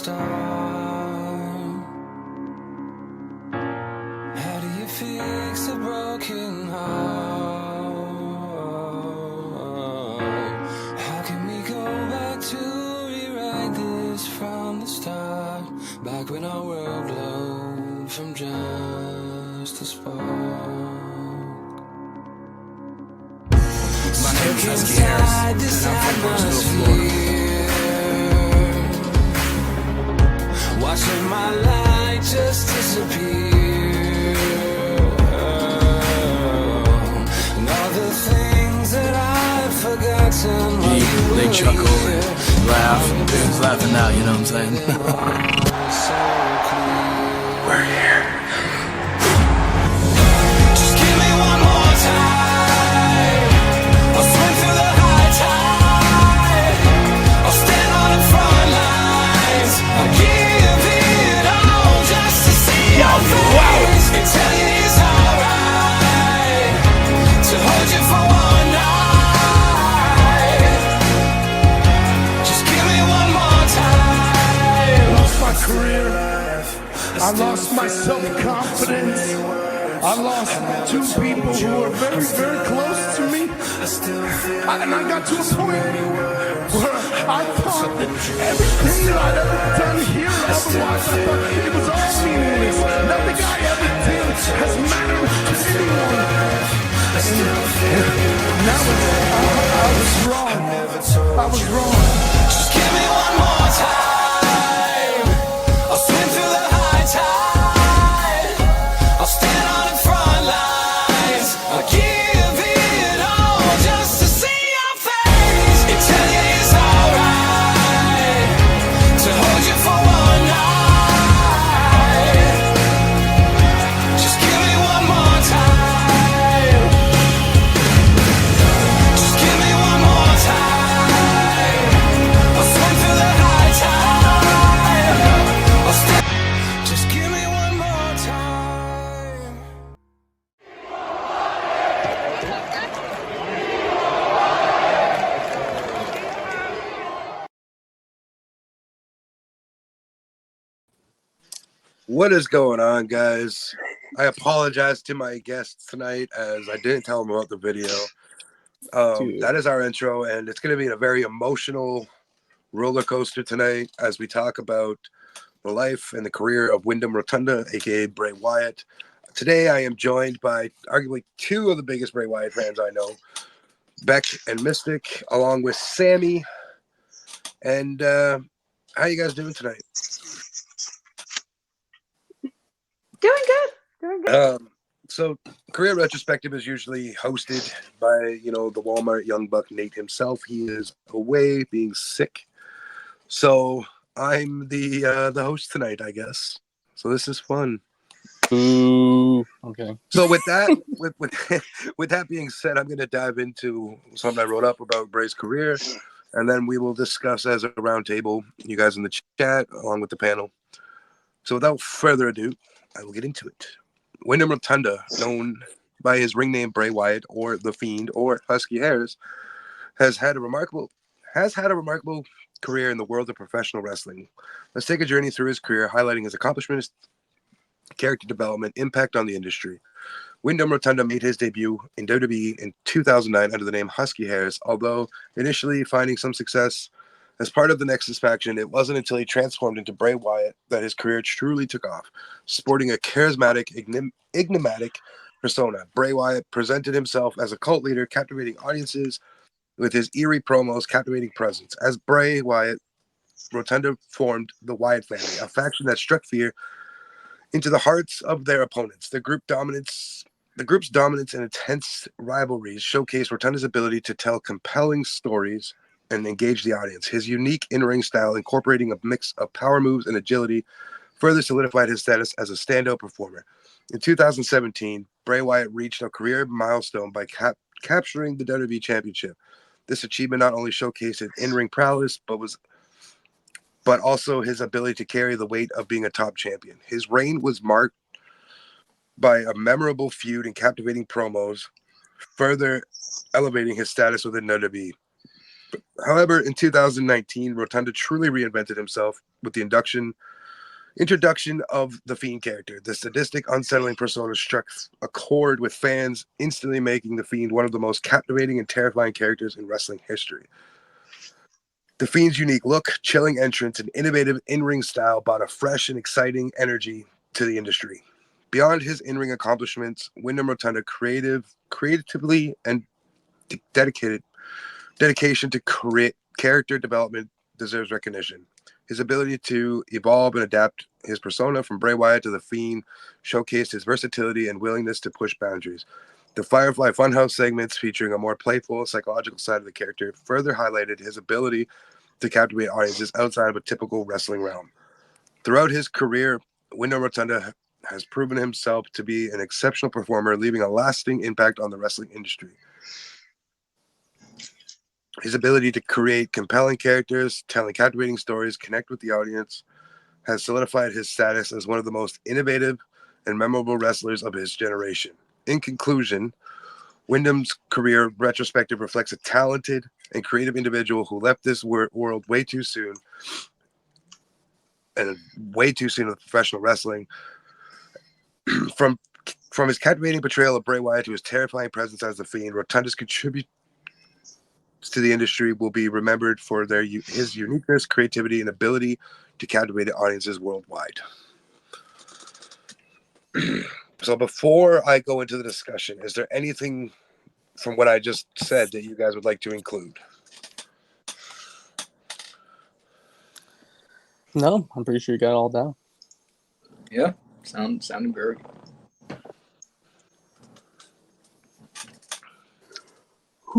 start? How do you fix a broken heart? How can we go back to rewrite this from the start? Back when our world glowed from just a spark. My name is Husky Harris, and I'm from Rotunda, Florida. Watching my light just disappear, and all the things that I've forgotten. They chuckle and laugh, and dudes laughing out, you know what I'm saying? We're here. Just give me one more time. I'll swim through the high tide. I'll stand on the front lines. I'll give it all just to see your face and tell you it's alright to hold you for one night. Just give me one more time. Lost my career. I lost my self-confidence. I lost two people who were very, very close to me. And I got to a point where I thought that everything that I'd ever done here, otherwise, I thought it was all meaningless. Nothing I ever did has mattered to anyone. And now I was wrong. I was wrong. Just give me one more time. I'll swim through the high tide. I'll stand on the front lines. I'll give it all just to see your face and tell you it's alright to hold you for one night. Just give me one more time. Just give me one more time. I'll swim through the high tide. I'll stand. Just give me one more time. What is going on, guys? I apologize to my guests tonight as I didn't tell them about the video. That is our intro, and it's going to be a very emotional roller coaster tonight as we talk about the life and the career of Windham Rotunda, aka Bray Wyatt. Today, I am joined by arguably two of the biggest Bray Wyatt fans I know, Beck and Mystic, along with Sammy. And how you guys doing tonight? Doing good. Doing good. So Career Retrospective is usually hosted by, the Walmart young buck Nate himself. He is away being sick. So I'm the host tonight, I guess. So this is fun. Ooh. Okay. So with that with that being said, I'm going to dive into something I wrote up about Bray's career, and then we will discuss as a roundtable, you guys in the chat along with the panel. So without further ado, I will get into it. Windham Rotunda, known by his ring name Bray Wyatt or the Fiend or Husky Harris, has had a remarkable career in the world of professional wrestling. Let's take a journey through his career, highlighting his accomplishments, character development, impact on the industry. Windham Rotunda made his debut in WWE in 2009 under the name Husky Harris, although initially finding some success as part of the Nexus faction. It wasn't until he transformed into Bray Wyatt that his career truly took off. Sporting a charismatic, enigmatic persona, Bray Wyatt presented himself as a cult leader, captivating audiences with his eerie promos, captivating presence. As Bray Wyatt, Rotunda formed the Wyatt family, a faction that struck fear into the hearts of their opponents. The group's dominance and intense rivalries showcased Rotunda's ability to tell compelling stories and engage the audience. His unique in-ring style, incorporating a mix of power moves and agility, further solidified his status as a standout performer. In 2017, Bray Wyatt reached a career milestone by capturing the WWE Championship. This achievement not only showcased his in-ring prowess, but also his ability to carry the weight of being a top champion. His reign was marked by a memorable feud and captivating promos, further elevating his status within WWE. However, in 2019, Rotunda truly reinvented himself with the introduction of the Fiend character. The sadistic, unsettling persona struck a chord with fans, instantly making the Fiend one of the most captivating and terrifying characters in wrestling history. The Fiend's unique look, chilling entrance, and innovative in-ring style brought a fresh and exciting energy to the industry. Beyond his in-ring accomplishments, Windham Rotunda creatively and dedication to character development deserves recognition. His ability to evolve and adapt his persona from Bray Wyatt to the Fiend showcased his versatility and willingness to push boundaries. The Firefly Funhouse segments, featuring a more playful, psychological side of the character, further highlighted his ability to captivate audiences outside of a typical wrestling realm. Throughout his career, Windham Rotunda has proven himself to be an exceptional performer, leaving a lasting impact on the wrestling industry. His ability to create compelling characters, telling captivating stories, connect with the audience, has solidified his status as one of the most innovative and memorable wrestlers of his generation. In conclusion, Windham's career retrospective reflects a talented and creative individual who left this world way too soon, and way too soon with professional wrestling. From his captivating portrayal of Bray Wyatt to his terrifying presence as the Fiend, Rotunda's contributions to the industry will be remembered for his uniqueness, creativity, and ability to captivate audiences worldwide. So before I go into the discussion, is there anything from what I just said that you guys would like to include? No, I'm pretty sure you got it all down. Yeah, sounding very good.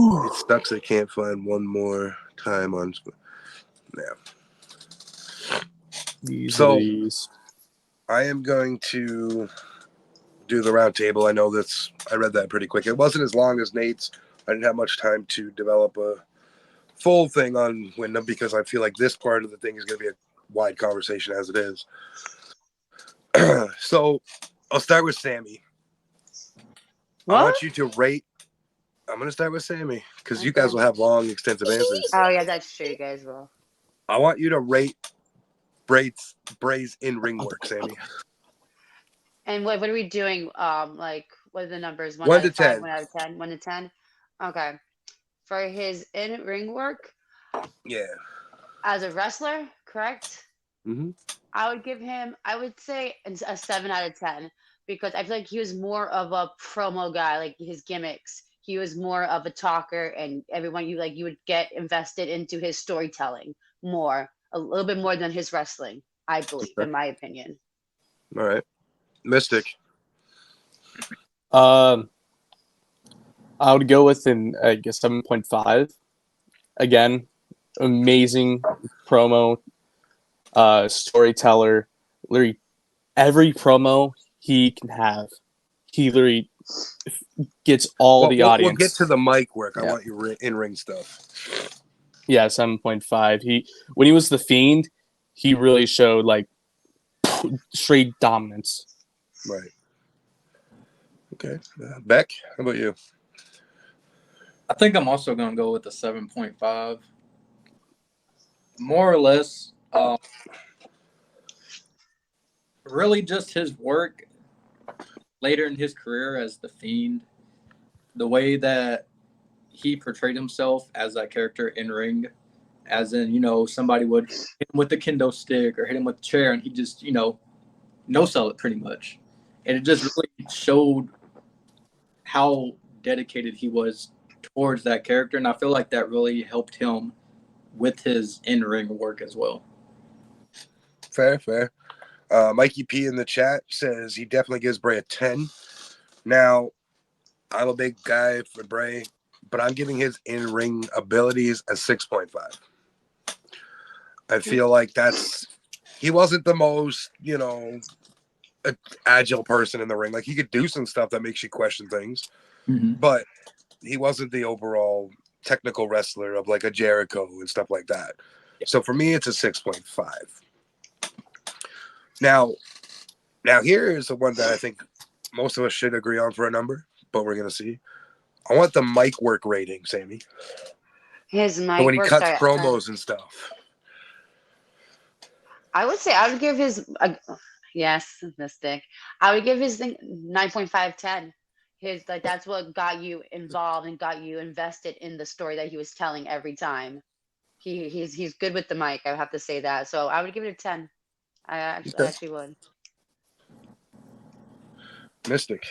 It sucks I can't find one more time on. Yeah. So I am going to do the round table. I know this. I read that pretty quick. It wasn't as long as Nate's. I didn't have much time to develop a full thing on Windham because I feel like this part of the thing is going to be a wide conversation as it is. So I'll start with Sammy. What? I want you to rate. I'm going to start with Sammy because you guys will have long, extensive answers. Oh yeah, that's true. You guys will. I want you to rate Bray's in-ring work, Sammy. And what are we doing? Like what are the numbers? 1 1 out to of 5, 10. 1 out of 10, 1 to 10. Okay. For his in-ring work Yeah. as a wrestler, correct? Mm-hmm. I would say a 7 out of 10 because I feel like he was more of a promo guy, like his gimmicks. He was more of a talker, and everyone you would get invested into his storytelling more, a little bit more than his wrestling, I believe, in my opinion. All right. Mystic. I would go with I guess 7.5. Again, amazing promo, storyteller. Literally, every promo he can have, he literally gets all the audience. We'll get to the mic work. Yeah. I want your in-ring stuff. Yeah, 7.5. When he was the Fiend, he really showed like straight dominance. Right. Okay. Beck, how about you? I think I'm also going to go with a 7.5. More or less, really just his work later in his career as the Fiend, the way that he portrayed himself as that character in ring, as in, somebody would hit him with the kendo stick or hit him with the chair, and he just, no-sell it pretty much. And it just really showed how dedicated he was towards that character, and I feel like that really helped him with his in-ring work as well. Fair. Mikey P in the chat says he definitely gives Bray a 10. Now, I'm a big guy for Bray, but I'm giving his in-ring abilities a 6.5. I feel like he wasn't the most, agile person in the ring. Like, he could do some stuff that makes you question things, but he wasn't the overall technical wrestler of like a Jericho and stuff like that. So for me, it's a 6.5. Now here is the one that I think most of us should agree on for a number, but we're going to see. I want the mic work rating, Sammy. His And mic when he work. cuts Sorry, promos and stuff. I would say I would give his yes, Mystic. I would give his thing 9.5, 10. His like that's what got you involved and got you invested in the story that he was telling every time. He's good with the mic. I have to say that. So I would give it a 10. I Okay. actually would. Mystic.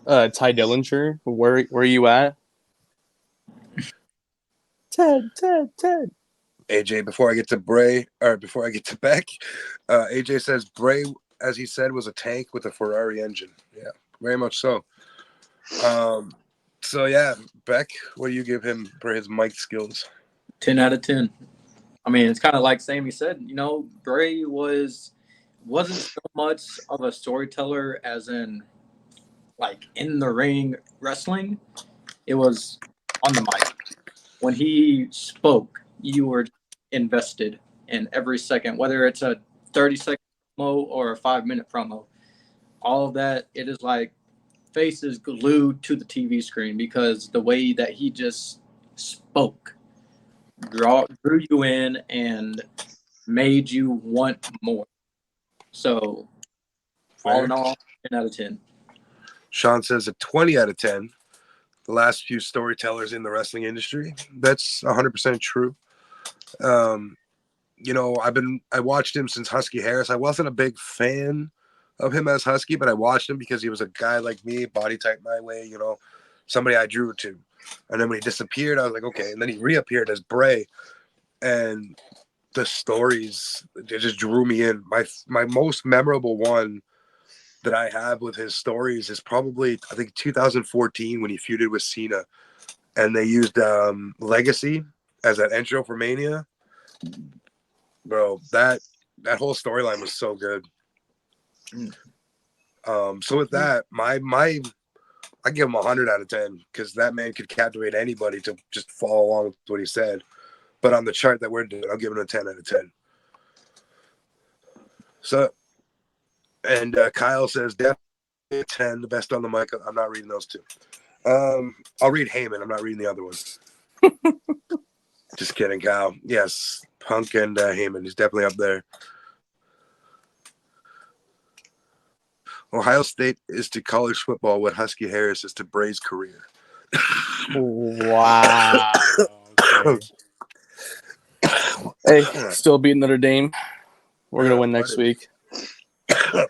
Ty Dillinger, where are you at? Ted. AJ, before I get to Bray, or before I get to Beck, AJ says Bray, as he said, was a tank with a Ferrari engine. Yeah, very much so. So yeah, Beck, what do you give him for his mic skills? 10 out of 10. I mean, it's kind of like Sammy said, Bray wasn't so much of a storyteller as in like in the ring wrestling. It was on the mic. When he spoke, you were invested in every second, whether it's a 30-second promo or a 5-minute promo. All of that, it is like face is glued to the TV screen because the way that he just spoke drew you in and made you want more. So, all in all, 10 out of 10. Sean says a 20 out of 10. The last few storytellers in the wrestling industry. That's 100% true. I watched him since Husky Harris. I wasn't a big fan of him as Husky, but I watched him because he was a guy like me, body type my way, somebody I drew to. And then when he disappeared, I was like, okay. And then he reappeared as Bray. And the stories, they just drew me in. My most memorable one that I have with his stories is probably, I think, 2014 when he feuded with Cena. And they used Legacy as that intro for Mania. Bro, that whole storyline was so good. So with that, I give him 100 out of 10 because that man could captivate anybody to just follow along with what he said. But on the chart that we're doing, I'll give him a 10 out of 10. So, and Kyle says definitely a 10, the best on the mic. I'm not reading those two. I'll read Heyman. I'm not reading the other one. Just kidding, Kyle. Yes, Punk and Heyman. He's definitely up there. Ohio State is to college football what Husky Harris is to Bray's career. Wow. Okay. Hey, still beating Notre Dame. We're gonna win next week.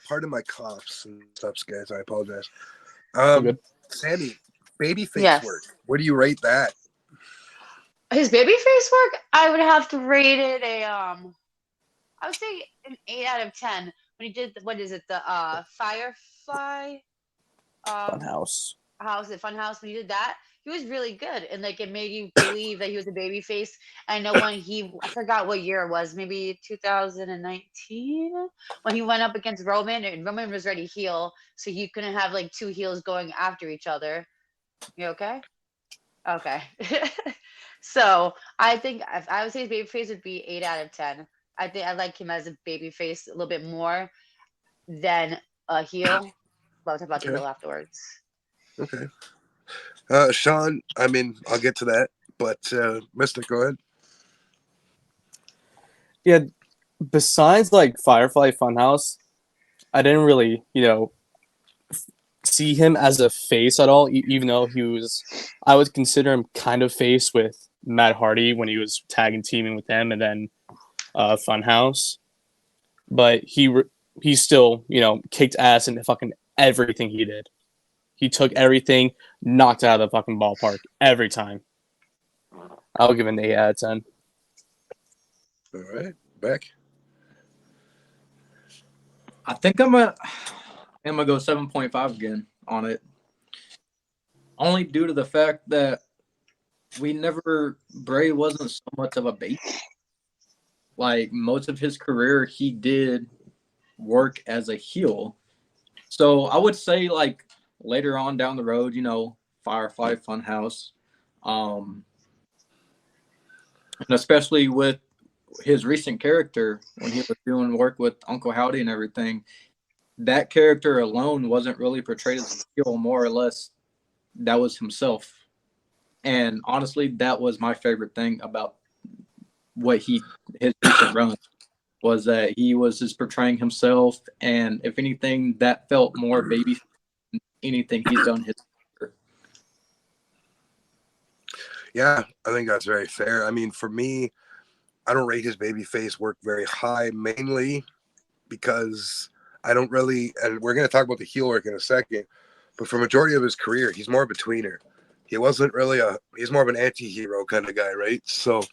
Pardon my coughs and stuff, guys. I apologize. Good. Sammy, babyface Yes. work. Where do you rate that? His babyface work, I would have to rate it I would say an 8 out of 10. When he did what is it, the Firefly Funhouse. Funhouse, when he did that, he was really good, and like it made you believe that he was a babyface. I know when I forgot what year it was, maybe 2019, when he went up against Roman, and Roman was already heel, so you couldn't have like two heels going after each other. You okay? Okay. So I think I would say his babyface would be 8 out of 10. I think I like him as a babyface a little bit more than a heel. But I'll talk about the heel afterwards. Okay. Sean, I mean, I'll get to that, but Mystic, go ahead. Yeah, besides like Firefly Funhouse, I didn't really, see him as a face at all, even though I would consider him kind of face with Matt Hardy when he was tagging teaming with them and then Funhouse. But he still, kicked ass in fucking everything he did. He took everything, knocked out of the fucking ballpark every time. I'll give it an 8 out of 10. All right, Beck. I think I'm gonna go 7.5 again on it. Only due to the fact that Bray wasn't so much of a bait. Like most of his career, he did work as a heel. So I would say like later on down the road, Firefly Funhouse, and especially with his recent character when he was doing work with Uncle Howdy and everything, that character alone wasn't really portrayed as a heel. More or less, that was himself. And honestly, that was my favorite thing about his recent run, was that he was just portraying himself, and if anything, that felt more baby than anything he's done his career. Yeah, I think that's very fair. I mean, for me, I don't rate his babyface work very high, mainly because I don't really, and we're going to talk about the heel work in a second, but for majority of his career, he's more of a tweener. He wasn't really he's more of an anti-hero kind of guy, right? So,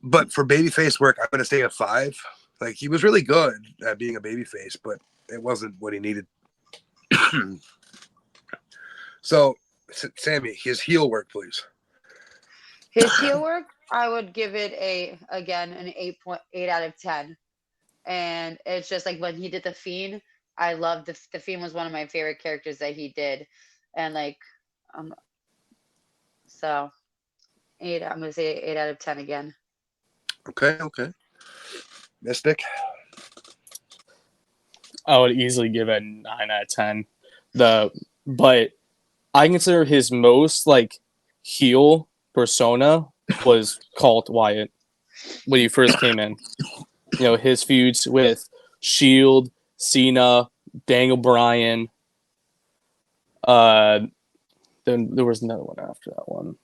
but for babyface work, I'm going to say a 5. Like, he was really good at being a babyface, but it wasn't what he needed. So, Sammy, his heel work, please. His heel work, I would give it an 8.8 out of 10. And it's just like when he did the Fiend, I loved the Fiend was one of my favorite characters that he did, and like, so 8. I'm gonna say 8 out of 10 again. Okay. Mystic. I would easily give it a 9 out of 10. But I consider his most like heel persona was Cult Wyatt when he first came in. You know, his feuds with Shield, Cena, Daniel Bryan. Then there was another one after that one.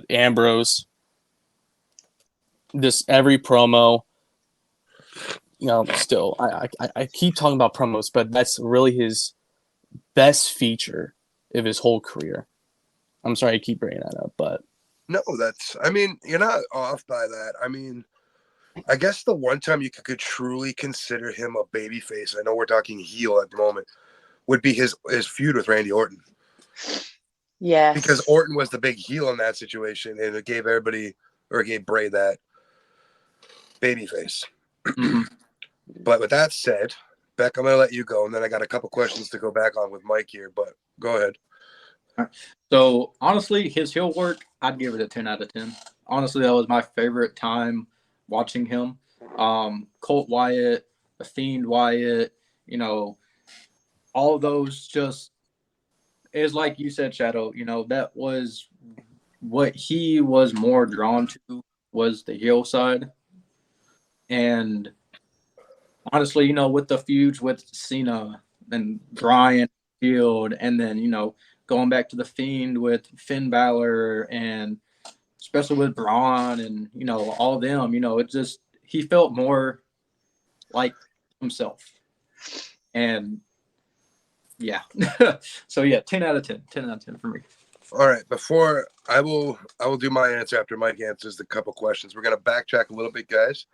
Ambrose. This every promo. You know, still, I keep talking about promos, but that's really his best feature of his whole career. I'm sorry I keep bringing that up, but No, I mean, you're not off by that. I mean, I guess the one time you could truly consider him a babyface, I know we're talking heel at the moment, would be his feud with Randy Orton. Yeah. Because Orton was the big heel in that situation, and it gave Bray that babyface. But with that said, Beck, I'm going to let you go, and then I got a couple questions to go back on with Mike here, but go ahead. So honestly, his heel work, I'd give it a 10 out of 10. Honestly, that was my favorite time watching him. Colt Wyatt, the Fiend Wyatt, you know, all of those just is like you said, Shadow. You know, that was what he was more drawn to, was the heel side. And honestly, you know, with the feuds with Cena and Bryan Field, and then, you know, going back to the Fiend with Finn Balor, and especially with Braun and, you know, all of them, you know, it just, he felt more like himself. And yeah. So yeah, 10 out of 10. 10 out of 10 for me. All right, before I will do my answer after Mike answers the couple questions. We're going to backtrack a little bit, guys.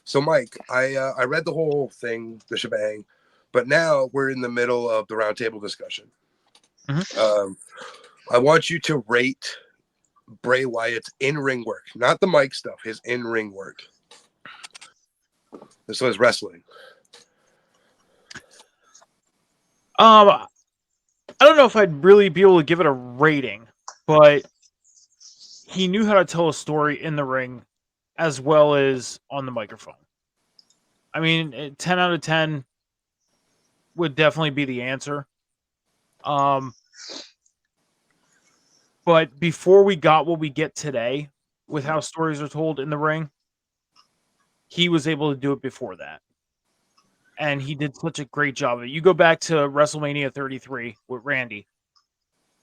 So, Mike, I read the whole thing, the shebang, but now we're in the middle of the roundtable discussion. Mhm. I want you to rate Bray Wyatt's in-ring work, not the mic stuff, his in-ring work. This was wrestling. I don't know if I'd really be able to give it a rating, but he knew how to tell a story in the ring as well as on the microphone. I mean, 10 out of 10 would definitely be the answer. But before we got what we get today with how stories are told in the ring, he was able to do it before that. And he did such a great job of it. You go back to WrestleMania 33 with Randy.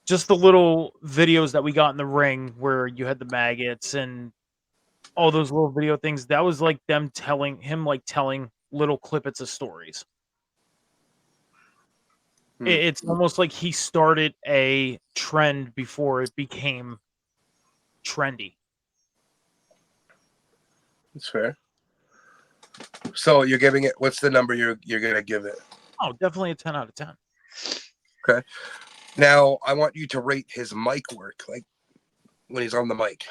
Just the little videos that we got in the ring where you had the maggots and all those little video things, that was like them telling little clippets of stories. It's almost like he started a trend before it became trendy. That's fair. So you're giving it, what's the number you're going to give it? Oh, definitely a 10 out of 10. Okay. Now, I want you to rate his mic work, like when he's on the mic.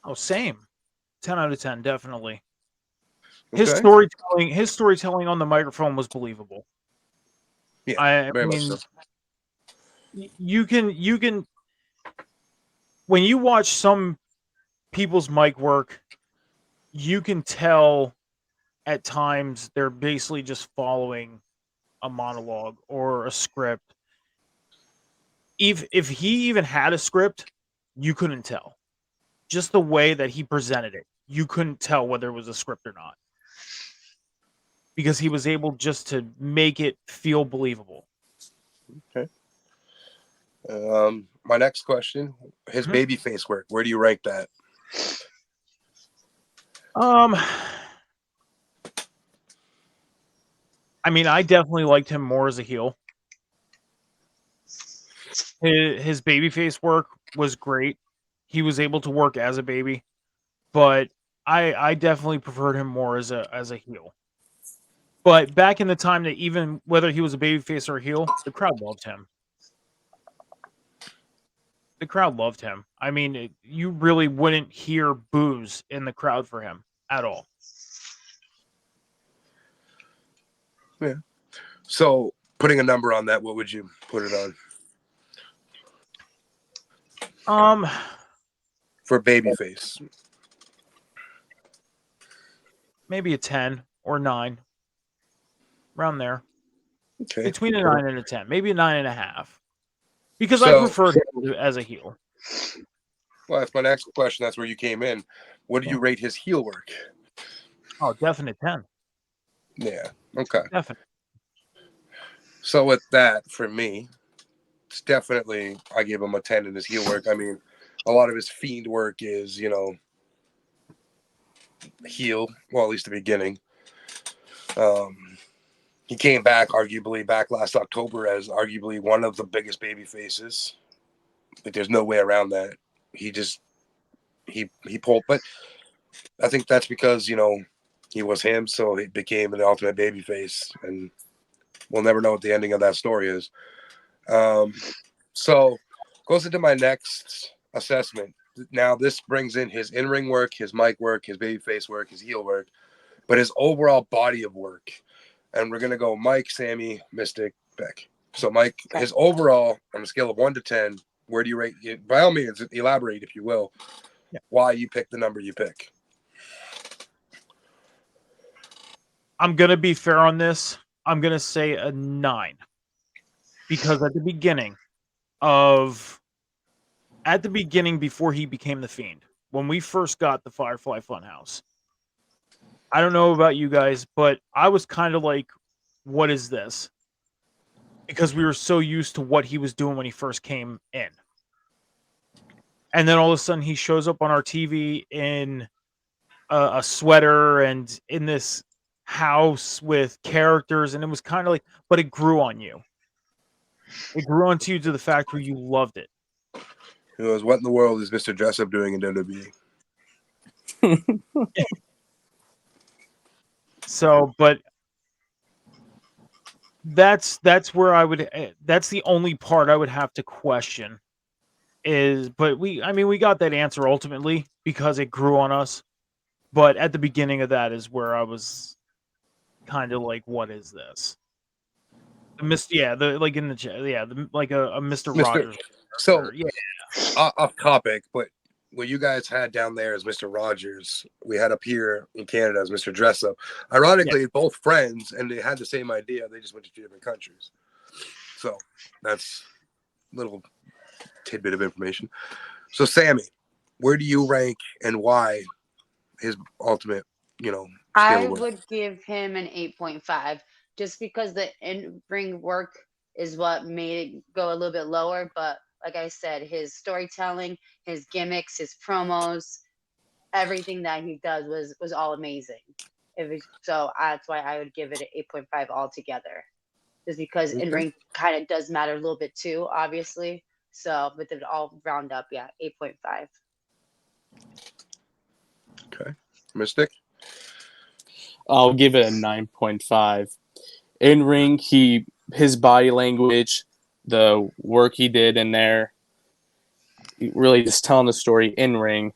Oh, same. 10 out of 10, definitely. Okay. His storytelling on the microphone was believable. Yeah, I very much mean, so. you can when you watch some people's mic work, you can tell at times they're basically just following a monologue or a script, if he even had a script, you couldn't tell. Just the way that he presented it, you couldn't tell whether it was a script or not. Because he was able just to make it feel believable. Okay. My next question, his babyface work, where do you rank that? I mean, I definitely liked him more as a heel. His babyface work was great. He was able to work as a baby, but I definitely preferred him more as a heel. But back in the time that even whether he was a babyface or a heel, the crowd loved him. The crowd loved him. I mean, you really wouldn't hear boos in the crowd for him at all. Yeah. So, putting a number on that, what would you put it on? For babyface, maybe a 10 or 9, around there. Okay. Between a 9 and a 10, maybe a 9.5. Because I So- preferred him as a heel. Well, that's my next question. That's where you came in. What do you rate his heel work? Oh, definite 10. Yeah. Okay. Definitely. So with that, for me, it's definitely I give him a 10 in his heel work. I mean, a lot of his Fiend work is, heel. Well, at least the beginning. He came back, arguably, back last October as arguably one of the biggest baby faces. Like, there's no way around that. He pulled, but I think that's because, he was him, so he became an ultimate baby face, and we'll never know what the ending of that story is. So goes into my next assessment. Now, this brings in his in-ring work, his mic work, his babyface work, his heel work, but his overall body of work. And we're going to go Mike, Sammy, Mystic, Beck. So, Mike, his overall, on a scale of 1 to 10, where do you rate it? By all means, elaborate, if you will, why you pick the number you pick. I'm going to be fair on this. I'm going to say a 9. Because at the beginning, before he became the Fiend, when we first got the Firefly Funhouse, I don't know about you guys, but I was kind of like, what is this? Because we were so used to what he was doing when he first came in. And then all of a sudden he shows up on our TV in a sweater and in this house with characters, and it was kind of like, but it grew on you. It grew onto you to the fact where you loved it. He goes, what in the world is Mr. Dressup doing in WWE? So, but that's where I would. That's the only part I would have to question. But we got that answer ultimately because it grew on us. But at the beginning of that is where I was kind of like, what is this? Like in the chat, like a Mr. Rogers. So, yeah, off topic, but what you guys had down there as Mr. Rogers, we had up here in Canada as Mr. Dressup. Ironically, both friends, and they had the same idea. They just went to 2 different countries. So that's a little tidbit of information. So, Sammy, where do you rank and why his ultimate, I would give him an 8.5 just because the in-ring work is what made it go a little bit lower. But like I said, his storytelling, his gimmicks, his promos, everything that he does was all amazing. So that's why I would give it an 8.5 altogether. Just because in-ring kind of does matter a little bit too, obviously. So, but it all round up, 8.5. Okay. Mystic? I'll give it a 9.5. In ring, his body language, the work he did in there, really just telling the story in ring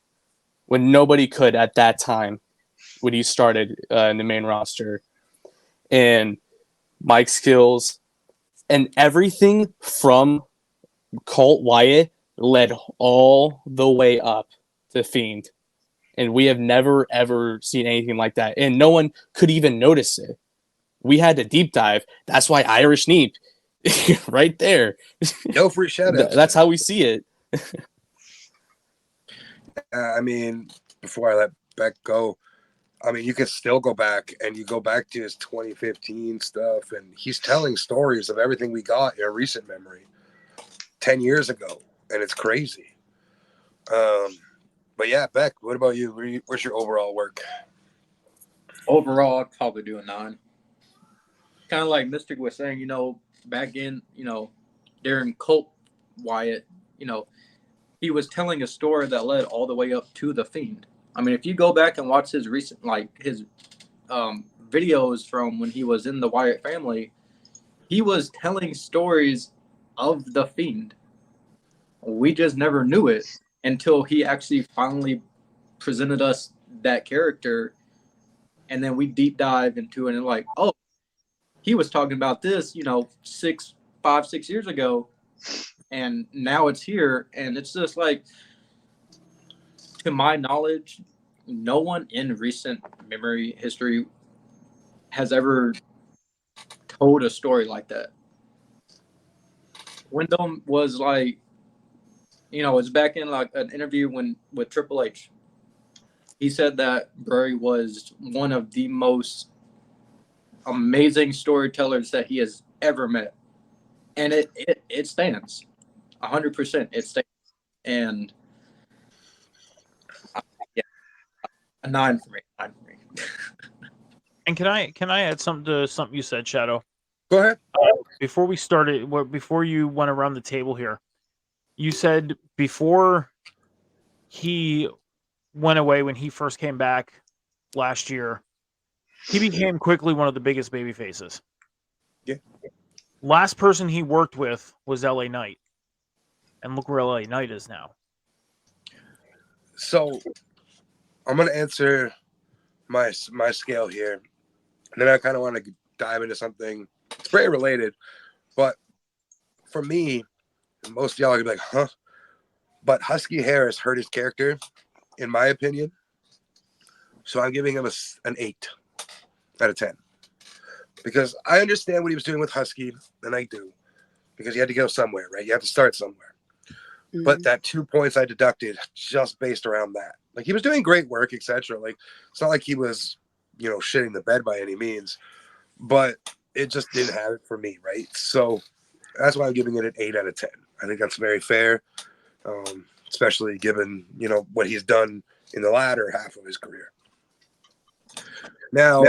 when nobody could at that time when he started in the main roster, and Mike's skills and everything from Cult Wyatt led all the way up to Fiend. And we have never, ever seen anything like that. And no one could even notice it. We had to deep dive. That's why Irish Neep right there. No free shout outs. That's how we see it. I mean, before I let Beck go, I mean, you can still go back and you go back to his 2015 stuff, and he's telling stories of everything we got in a recent memory 10 years ago, and it's crazy. But yeah, Beck, what about you? What's your overall work? Overall, I'd probably do a 9. Kind of like Mystic was saying, back in, during Cult Wyatt, he was telling a story that led all the way up to the Fiend. I mean, if you go back and watch his recent, his videos from when he was in the Wyatt family, he was telling stories of the Fiend. We just never knew it until he actually finally presented us that character, and then we deep dive into it and like, oh, he was talking about this, 5, 6 years ago, and now it's here, and it's just like, to my knowledge, no one in recent memory history has ever told a story like that. Windham was like, it's back in like an interview with Triple H. He said that Bray was one of the most amazing storytellers that he has ever met, and it stands 100%. It stands, and yeah, a 9 for me. 9 for me. And can I add something to something you said, Shadow? Go ahead. Before we started, before you went around the table here, you said before he went away, when he first came back last year, he became quickly one of the biggest baby faces. Yeah. Last person he worked with was LA Knight. And look where LA Knight is now. So I'm going to answer my scale here. And then I kind of want to dive into something. It's very related. But for me, most of y'all are going to be like, huh? But Husky Harris hurt his character, in my opinion. So I'm giving him an 8 out of 10. Because I understand what he was doing with Husky, and I do. Because you had to go somewhere, right? You have to start somewhere. Mm-hmm. But that 2 points I deducted just based around that. Like, he was doing great work, etc. Like, it's not like he was, shitting the bed by any means. But it just didn't have it for me, right? So that's why I'm giving it an 8 out of 10. I think that's very fair, especially given, what he's done in the latter half of his career. Now,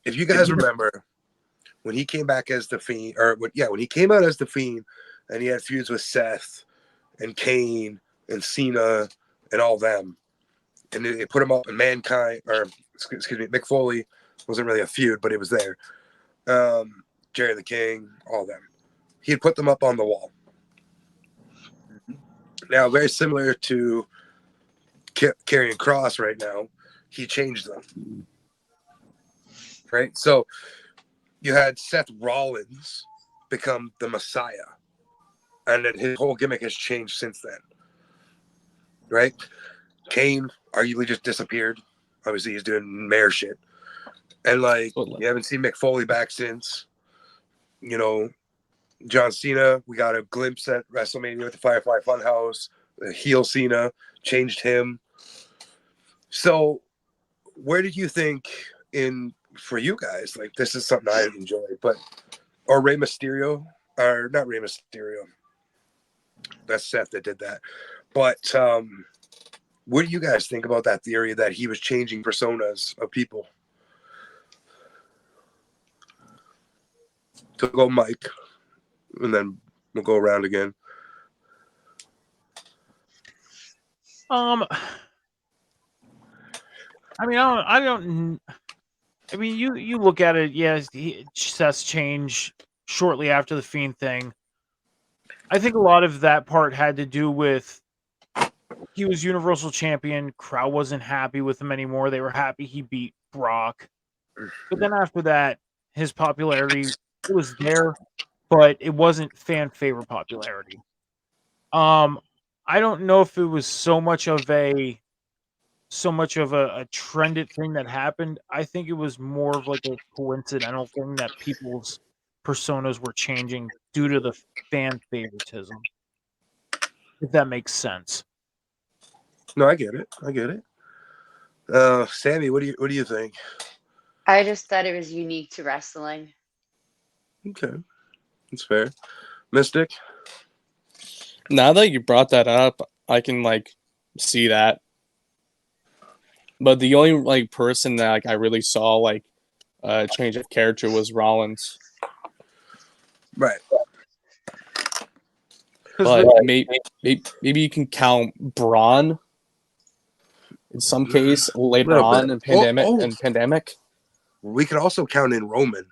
if you guys remember, when he came back as the Fiend, when he came out as the Fiend, and he had feuds with Seth and Kane and Cena and all them, and they put him up in Mankind, or excuse me, Mick Foley wasn't really a feud, but it was there. Jerry the King, all them. He'd put them up on the wall. Now, very similar to Karrion Kross right now, he changed them. Right? So you had Seth Rollins become the Messiah. And then his whole gimmick has changed since then. Right? Kane arguably just disappeared. Obviously, he's doing mayor shit. And, you haven't seen Mick Foley back since. John Cena, we got a glimpse at WrestleMania with the Firefly Funhouse. The heel Cena changed him. So, where did you think for you guys, this is something I enjoy, or Rey Mysterio, or not Rey Mysterio. That's Seth that did that. But what do you guys think about that theory that he was changing personas of people? To go Mike, and then we'll go around again. I mean, you look at it. Yes, Seth's change shortly after the Fiend thing. I think a lot of that part had to do with he was Universal Champion. Crowd wasn't happy with him anymore. They were happy he beat Brock. But then after that, his popularity was there, but it wasn't fan favorite popularity. I don't know if it was so much of a trended thing that happened. I think it was more of like a coincidental thing that people's personas were changing due to the fan favoritism. If that makes sense. No, I get it. Sammy, what do you think? I just thought it was unique to wrestling. Okay, that's fair. Mystic. Now that you brought that up, I can like see that. But the only like person that like I really saw like change of character was Rollins. Right. But maybe you can count Braun in some case later Little on bit. in pandemic. We can also count in Roman.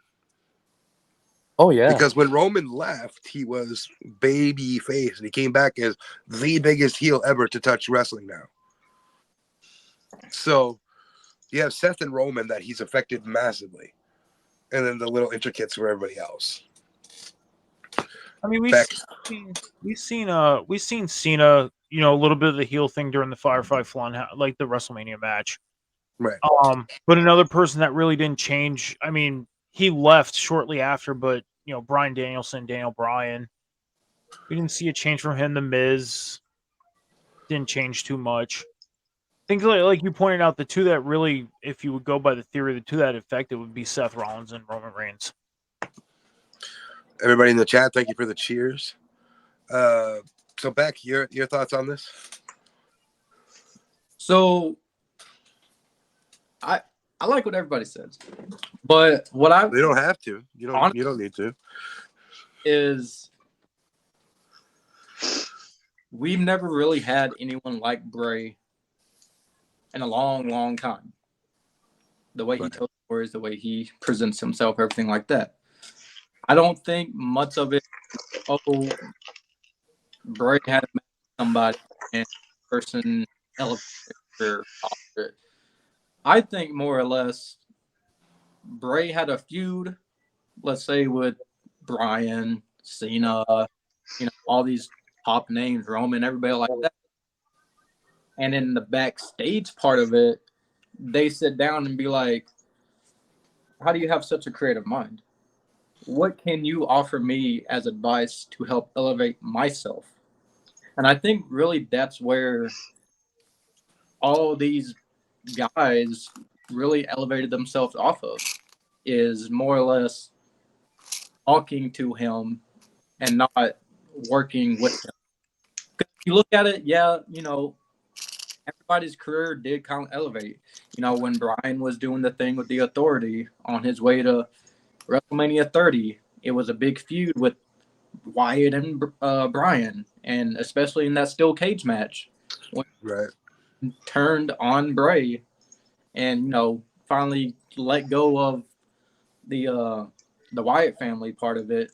Oh yeah. Because when Roman left, he was baby face, and he came back as the biggest heel ever to touch wrestling now. So you have Seth and Roman that he's affected massively, and then the little intricates for everybody else. I mean, we've seen Cena, you know, a little bit of the heel thing during the Firefly Fun, like the WrestleMania match. Right. But another person that really didn't change. I mean, he left shortly after, but you know, Bryan Danielson, Daniel Bryan, we didn't see a change from him. The Miz didn't change too much. I think, like you pointed out, the two that really, if you would go by the theory, the two that affected would be Seth Rollins and Roman Reigns. Everybody in the chat, thank you for the cheers. So Beck, your thoughts on this? So I like what everybody says, but what I You don't have to. You don't need to. Is we've never really had anyone like Bray in a long, long time. The way he tells stories, the way he presents himself, everything like that. I don't think much of it. Oh, Bray had met somebody and person elevator. I think more or less Bray had a feud, let's say with Bryan, Cena, you know, all these top names, Roman, everybody like that. And in the backstage part of it, they sit down and be like, how do you have such a creative mind? What can you offer me as advice to help elevate myself? And I think really that's where all these guys really elevated themselves off of, is more or less talking to him and not working with him. If you look at it, yeah, you know, everybody's career did kind of elevate. You know, when Bryan was doing the thing with the Authority on his way to WrestleMania 30, it was a big feud with Wyatt and Bryan, and especially in that steel cage match, when he turned on Bray, and you know, finally let go of the Wyatt family part of it.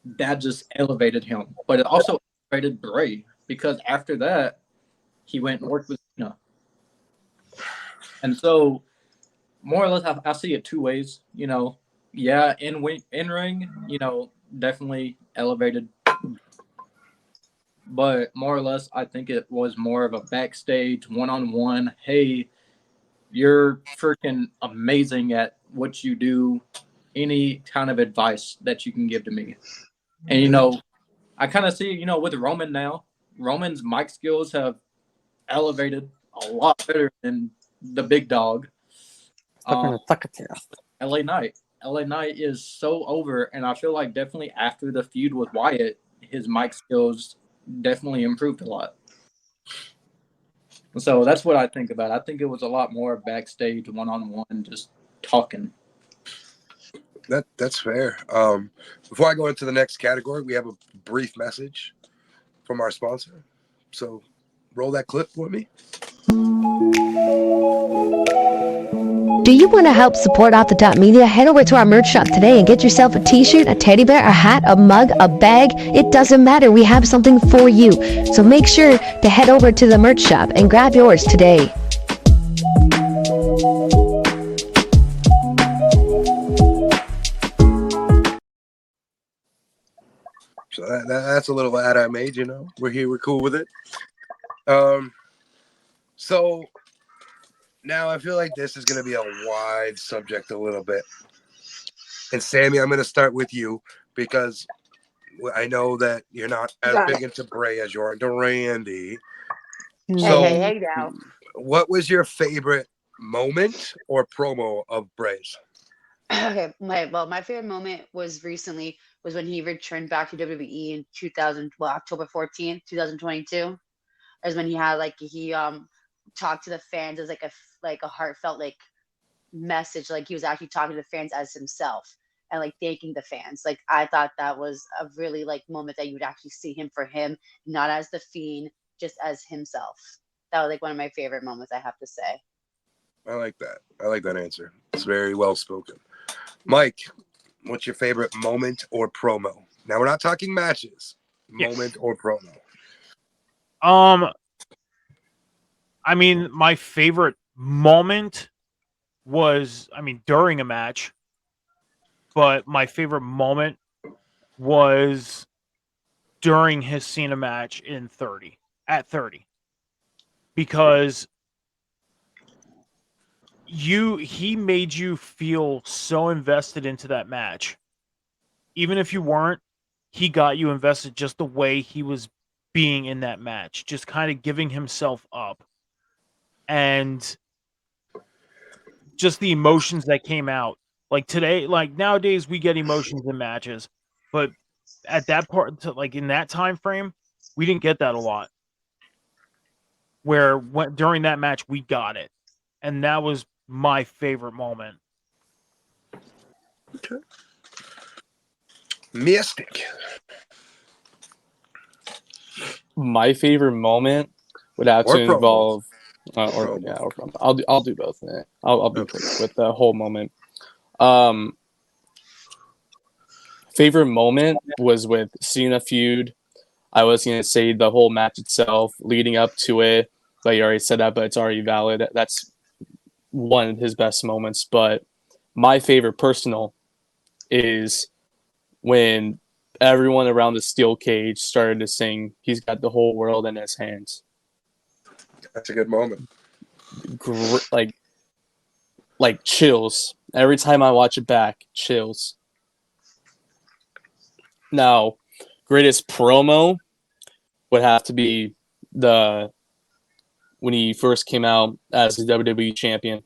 That just elevated him, but it also elevated Bray, because after that, he went and worked with Cena. And so, more or less, I see it two ways. You know, yeah, in ring, you know, definitely elevated. But more or less, I think it was more of a backstage, one-on-one. Hey, you're freaking amazing at what you do. Any kind of advice that you can give to me. And, you know, I kind of see, you know, with Roman now, Roman's mic skills have elevated a lot better than the big dog. LA Knight. LA Knight is so over, and I feel like definitely after the feud with Wyatt, his mic skills definitely improved a lot. So that's what I think about it. I think it was a lot more backstage, one-on-one, just talking. That's fair. Before I go into the next category, we have a brief message from our sponsor. So roll that clip for me. Do you want to help support Off the Top Media? Head over to our merch shop today and get yourself a t-shirt, a teddy bear, a hat, a mug, a bag. It doesn't matter. We have something for you. So make sure to head over to the merch shop and grab yours today. So that's a little ad I made, you know. We're here, we're cool with it. So now I feel like this is going to be a wide subject a little bit. And Sammy, I'm going to start with you because I know that you're not as Got big it. into Bray as you are into Randy. Hey, So, hey now. what was your favorite moment or promo of Bray's? Okay, my favorite moment was recently was when he returned back to WWE in 2000, well, October 14th, 2022. As when he had like he talked to the fans as like a heartfelt like message, like he was actually talking to the fans as himself and like thanking the fans. Like I thought that was a really like moment that you would actually see him for him, not as the Fiend, just as himself. That was like one of my favorite moments, I have to say. I like that. I like that answer. It's very well spoken. Mike, what's your favorite moment or promo? Now we're not talking matches. Moment or promo. I mean, my favorite moment was, I mean, during a match, but my favorite moment was during his Cena match at 30, because he made you feel so invested into that match. Even if you weren't, he got you invested just the way he was being in that match, just kind of giving himself up. And just the emotions that came out. Like today, like nowadays we get emotions in matches, but at that part, like in that time frame, we didn't get that a lot. Where during that match we got it, and that was my favorite moment. Okay. Mystic. My favorite moment would have Or to promos. involve, Promo. or promo. I'll do both. I'll be quick with the whole moment. Favorite moment was with Cena feud. I was gonna say the whole match itself, leading up to it, but you already said that, but it's already valid. That's one of his best moments. But my favorite personal is when everyone around the steel cage started to sing "He's Got the Whole World in His Hands." That's a good moment. Like chills every time I watch it back. Chills. Now, greatest promo would have to be when he first came out as the WWE champion.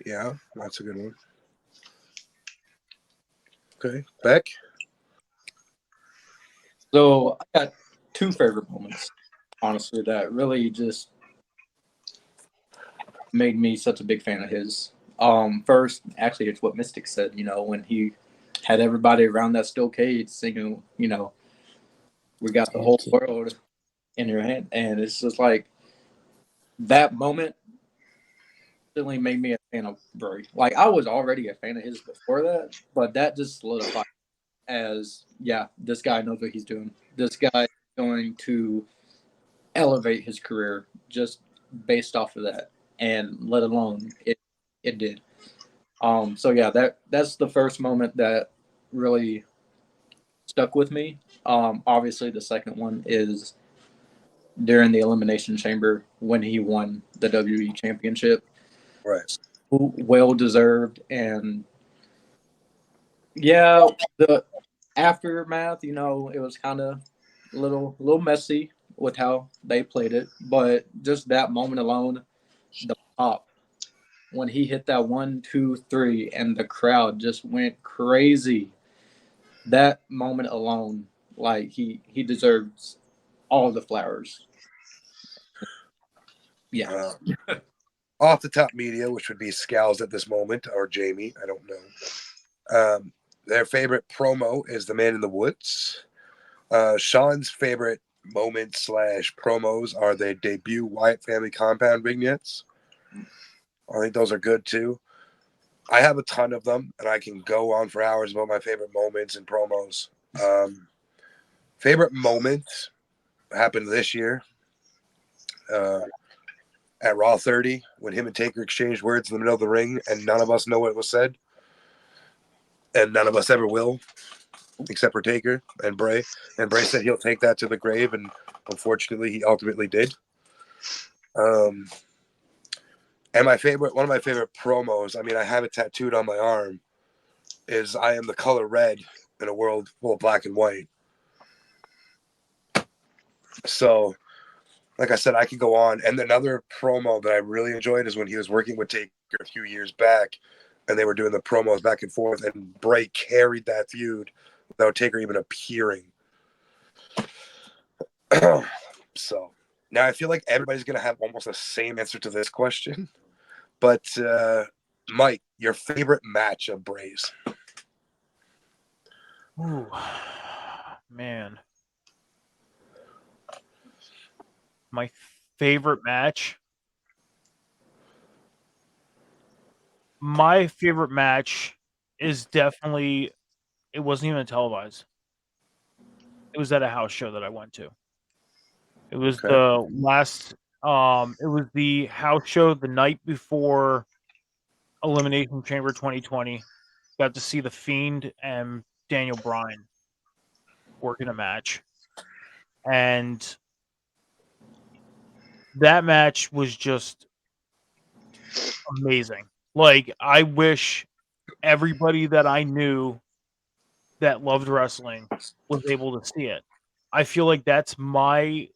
Yeah, that's a good one. Okay, Beck. So I got two favorite moments, honestly, that really just made me such a big fan of his. First, actually, it's what Mystic said. You know, when he had everybody around that steel cage singing, you know, "We got the whole world in your hand," and it's just like that moment really made me a fan of Bray. Like I was already a fan of his before that, but that just solidified as this guy knows what he's doing. This guy is going to elevate his career just based off of that, and let alone it did. So yeah, that's the first moment that really stuck with me. Obviously the second one is during the Elimination Chamber when he won the WWE Championship. Right. Well deserved, and yeah, the aftermath, you know, it was kind of a little messy with how they played it, but just that moment alone, the pop when he hit that 1, 2, 3, and the crowd just went crazy. That moment alone, like he deserves all the flowers. Yeah. Off the top media, which would be Scals at this moment, or Jamie, I don't know. Their favorite promo is The Man in the Woods. Sean's favorite moments / promos are the debut Wyatt Family Compound vignettes. I think those are good too. I have a ton of them, and I can go on for hours about my favorite moments and promos. Favorite moment happened this year at Raw 30 when him and Taker exchanged words in the middle of the ring, and none of us know what was said, and none of us ever will, except for Taker and Bray. And Bray said he'll take that to the grave, and unfortunately, he ultimately did. And one of my favorite promos, I mean, I have it tattooed on my arm, is I am the color red in a world full of black and white. So, like I said, I could go on. And another promo that I really enjoyed is when he was working with Taker a few years back, and they were doing the promos back and forth, and Bray carried that feud without Taker even appearing. So now I feel like everybody's going to have almost the same answer to this question. But Mike, your favorite match of Bray's? Ooh, man. My favorite match? My favorite match is definitely, it wasn't even televised. It was at a house show that I went to. It was Okay. the last, it was the house show the night before Elimination Chamber 2020. Got to see the Fiend and Daniel Bryan work in a match. And that match was just amazing. Like, I wish everybody that I knew that loved wrestling was able to see it. I feel like that's my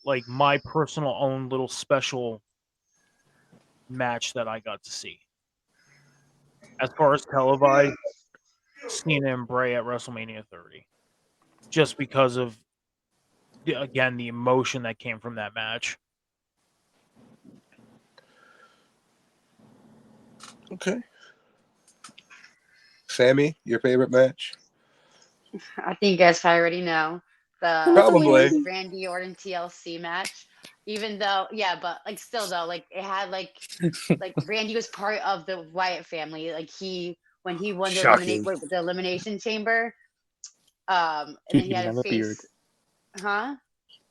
personal own little special match that I got to see. As far as televised, Cena and Bray at WrestleMania 30. Just because of, again, the emotion that came from that match. Okay. Sammy, your favorite match? I think you guys probably already know the Probably. Miz Randy Orton TLC match. Even though, yeah, but like still though, like it had like Randy was part of the Wyatt family. Like when he won Shocking. the Elimination Chamber, and Dude then he had didn't to have a beard. face, huh?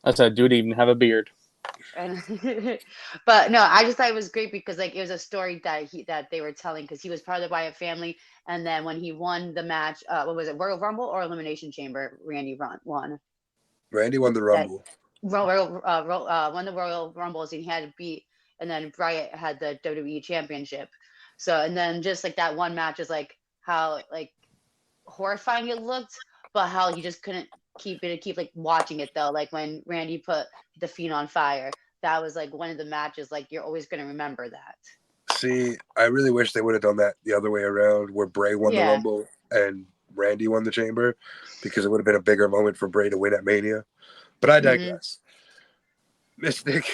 I said, dude even have a beard. And but no, I just thought it was great because like it was a story that they were telling because he was part of the Wyatt family, and then when he won the match, what was it, Royal Rumble or Elimination Chamber? Randy won. Randy won the Rumble. Won the Royal Rumbles, and he had to beat, and then Bryant had the WWE Championship. So and then just like that one match is like how like horrifying it looked, but how he just couldn't keep like watching it though. Like when Randy put the Fiend on fire, that was like one of the matches. Like you're always gonna remember that. See, I really wish they would have done that the other way around, where Bray won the Yeah. Rumble and Randy won the Chamber, because it would have been a bigger moment for Bray to win at Mania. But I digress. Mystic.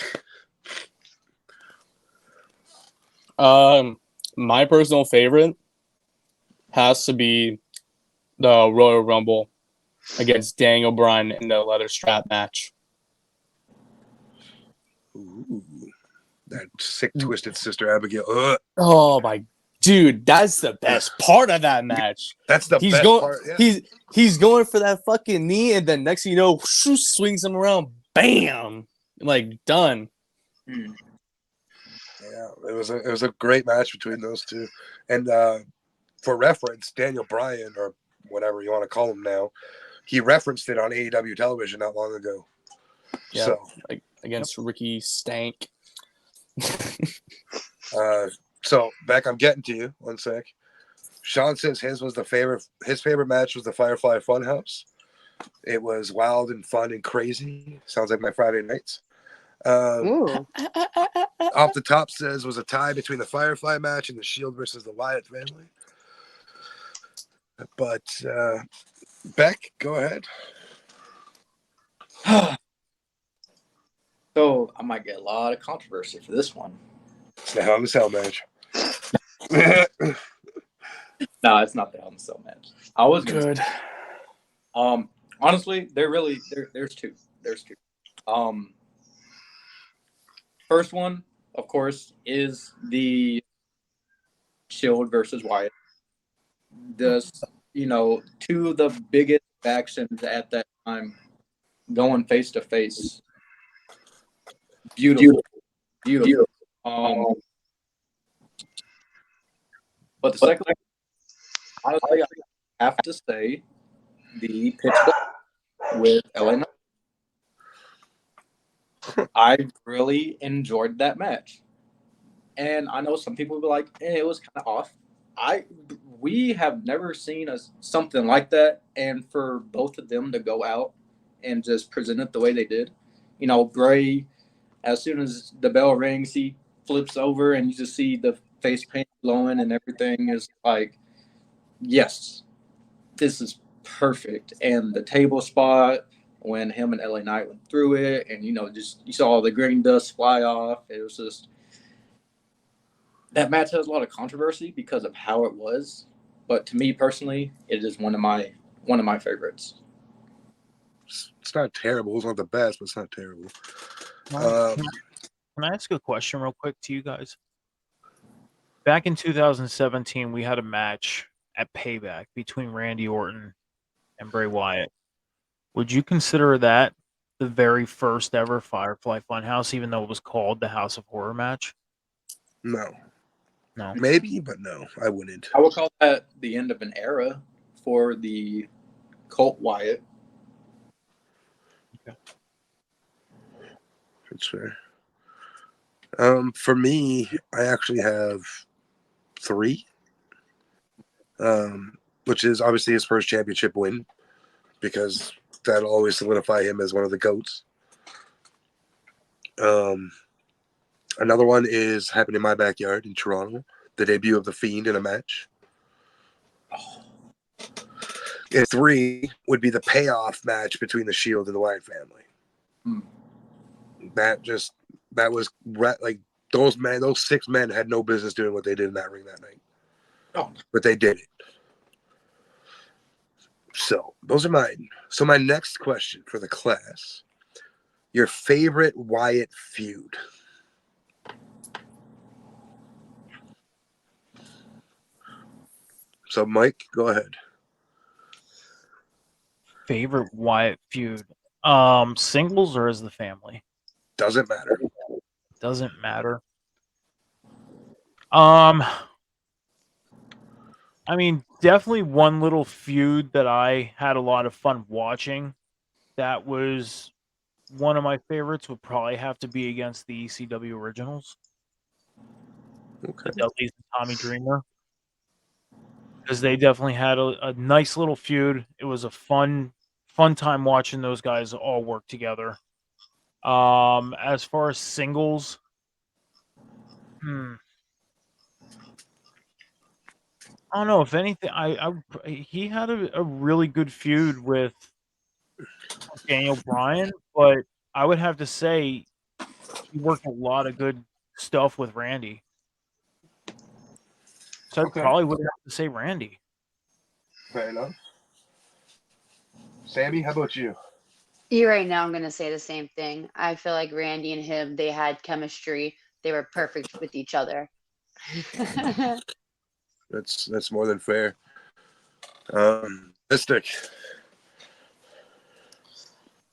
My personal favorite has to be the Royal Rumble against Daniel Bryan in the leather strap match. Ooh, that sick, twisted Sister Abigail. Ugh. Oh my dude, that's the best part of that match. That's the He's best going, part. Yeah. he's going for that fucking knee, and then next thing you know, whoosh, swings him around, bam, like done. Yeah, it was a great match between those two. And for reference, Daniel Bryan, or whatever you want to call him now, he referenced it on AEW television not long ago. Yeah, So like against Ricky Stank. So Beck, I'm getting to you. One sec. Sean says his favorite match was the Firefly Funhouse. It was wild and fun and crazy. Sounds like my Friday nights. Ooh. Off the top says was a tie between the Firefly match and the Shield versus the Wyatt family. But Beck, go ahead. So I might get a lot of controversy for this one. It's the Hell in a Cell match. No, it's not the Hell in a Cell match. I was Good. Honestly, there's two. First one, of course, is the Shield versus Wyatt. Two of the biggest factions at that time going face to face. Beautiful. But the second one, honestly, I have to say the Pittsburgh with LA Knight. I really enjoyed that match. And I know some people will be like, it was kind of off. We have never seen something like that, and for both of them to go out and just present it the way they did. You know, Bray, as soon as the bell rings, he flips over and you just see the face paint glowing and everything is like, yes, this is perfect. And the table spot when him and LA Knight went through it, and just you saw all the green dust fly off. It was just that match has a lot of controversy because of how it was, but to me personally, it is one of my favorites. It's not terrible. It's not the best, but it's not terrible. Can I ask a question real quick to you guys? Back in 2017, we had a match at Payback between Randy Orton and Bray Wyatt. Would you consider that the very first ever Firefly Funhouse, even though it was called the House of Horror match? No. No. Maybe, but no, I wouldn't. I would call that the end of an era for the Cult Wyatt. Okay. That's fair. For me, I actually have 3. Which is obviously his first championship win, because that'll always solidify him as one of the GOATs. Another one is happened in my backyard in Toronto, the debut of the Fiend in a match. And 3 would be the payoff match between the Shield and the Wyatt family. That was like those 6 men had no business doing what they did in that ring that night. Oh. But they did it. So those are mine. So my next question for the class: your favorite Wyatt feud? So Mike, go ahead. Favorite Wyatt feud? Singles or as the family? Doesn't matter. Doesn't matter. I mean, definitely one little feud that I had a lot of fun watching. That was one of my favorites. Would probably have to be against the ECW originals. Okay. The Dudleys and Tommy Dreamer. Because they definitely had a nice little feud. It was a fun time watching those guys all work together. As far as singles, I don't know. If anything, he had a really good feud with Daniel Bryan, but I would have to say he worked a lot of good stuff with Randy. So I probably would have to say Randy. Fair enough. Sammy, how about you? You right now, I'm gonna say the same thing. I feel like Randy and him, they had chemistry. They were perfect with each other. That's more than fair. Mystic.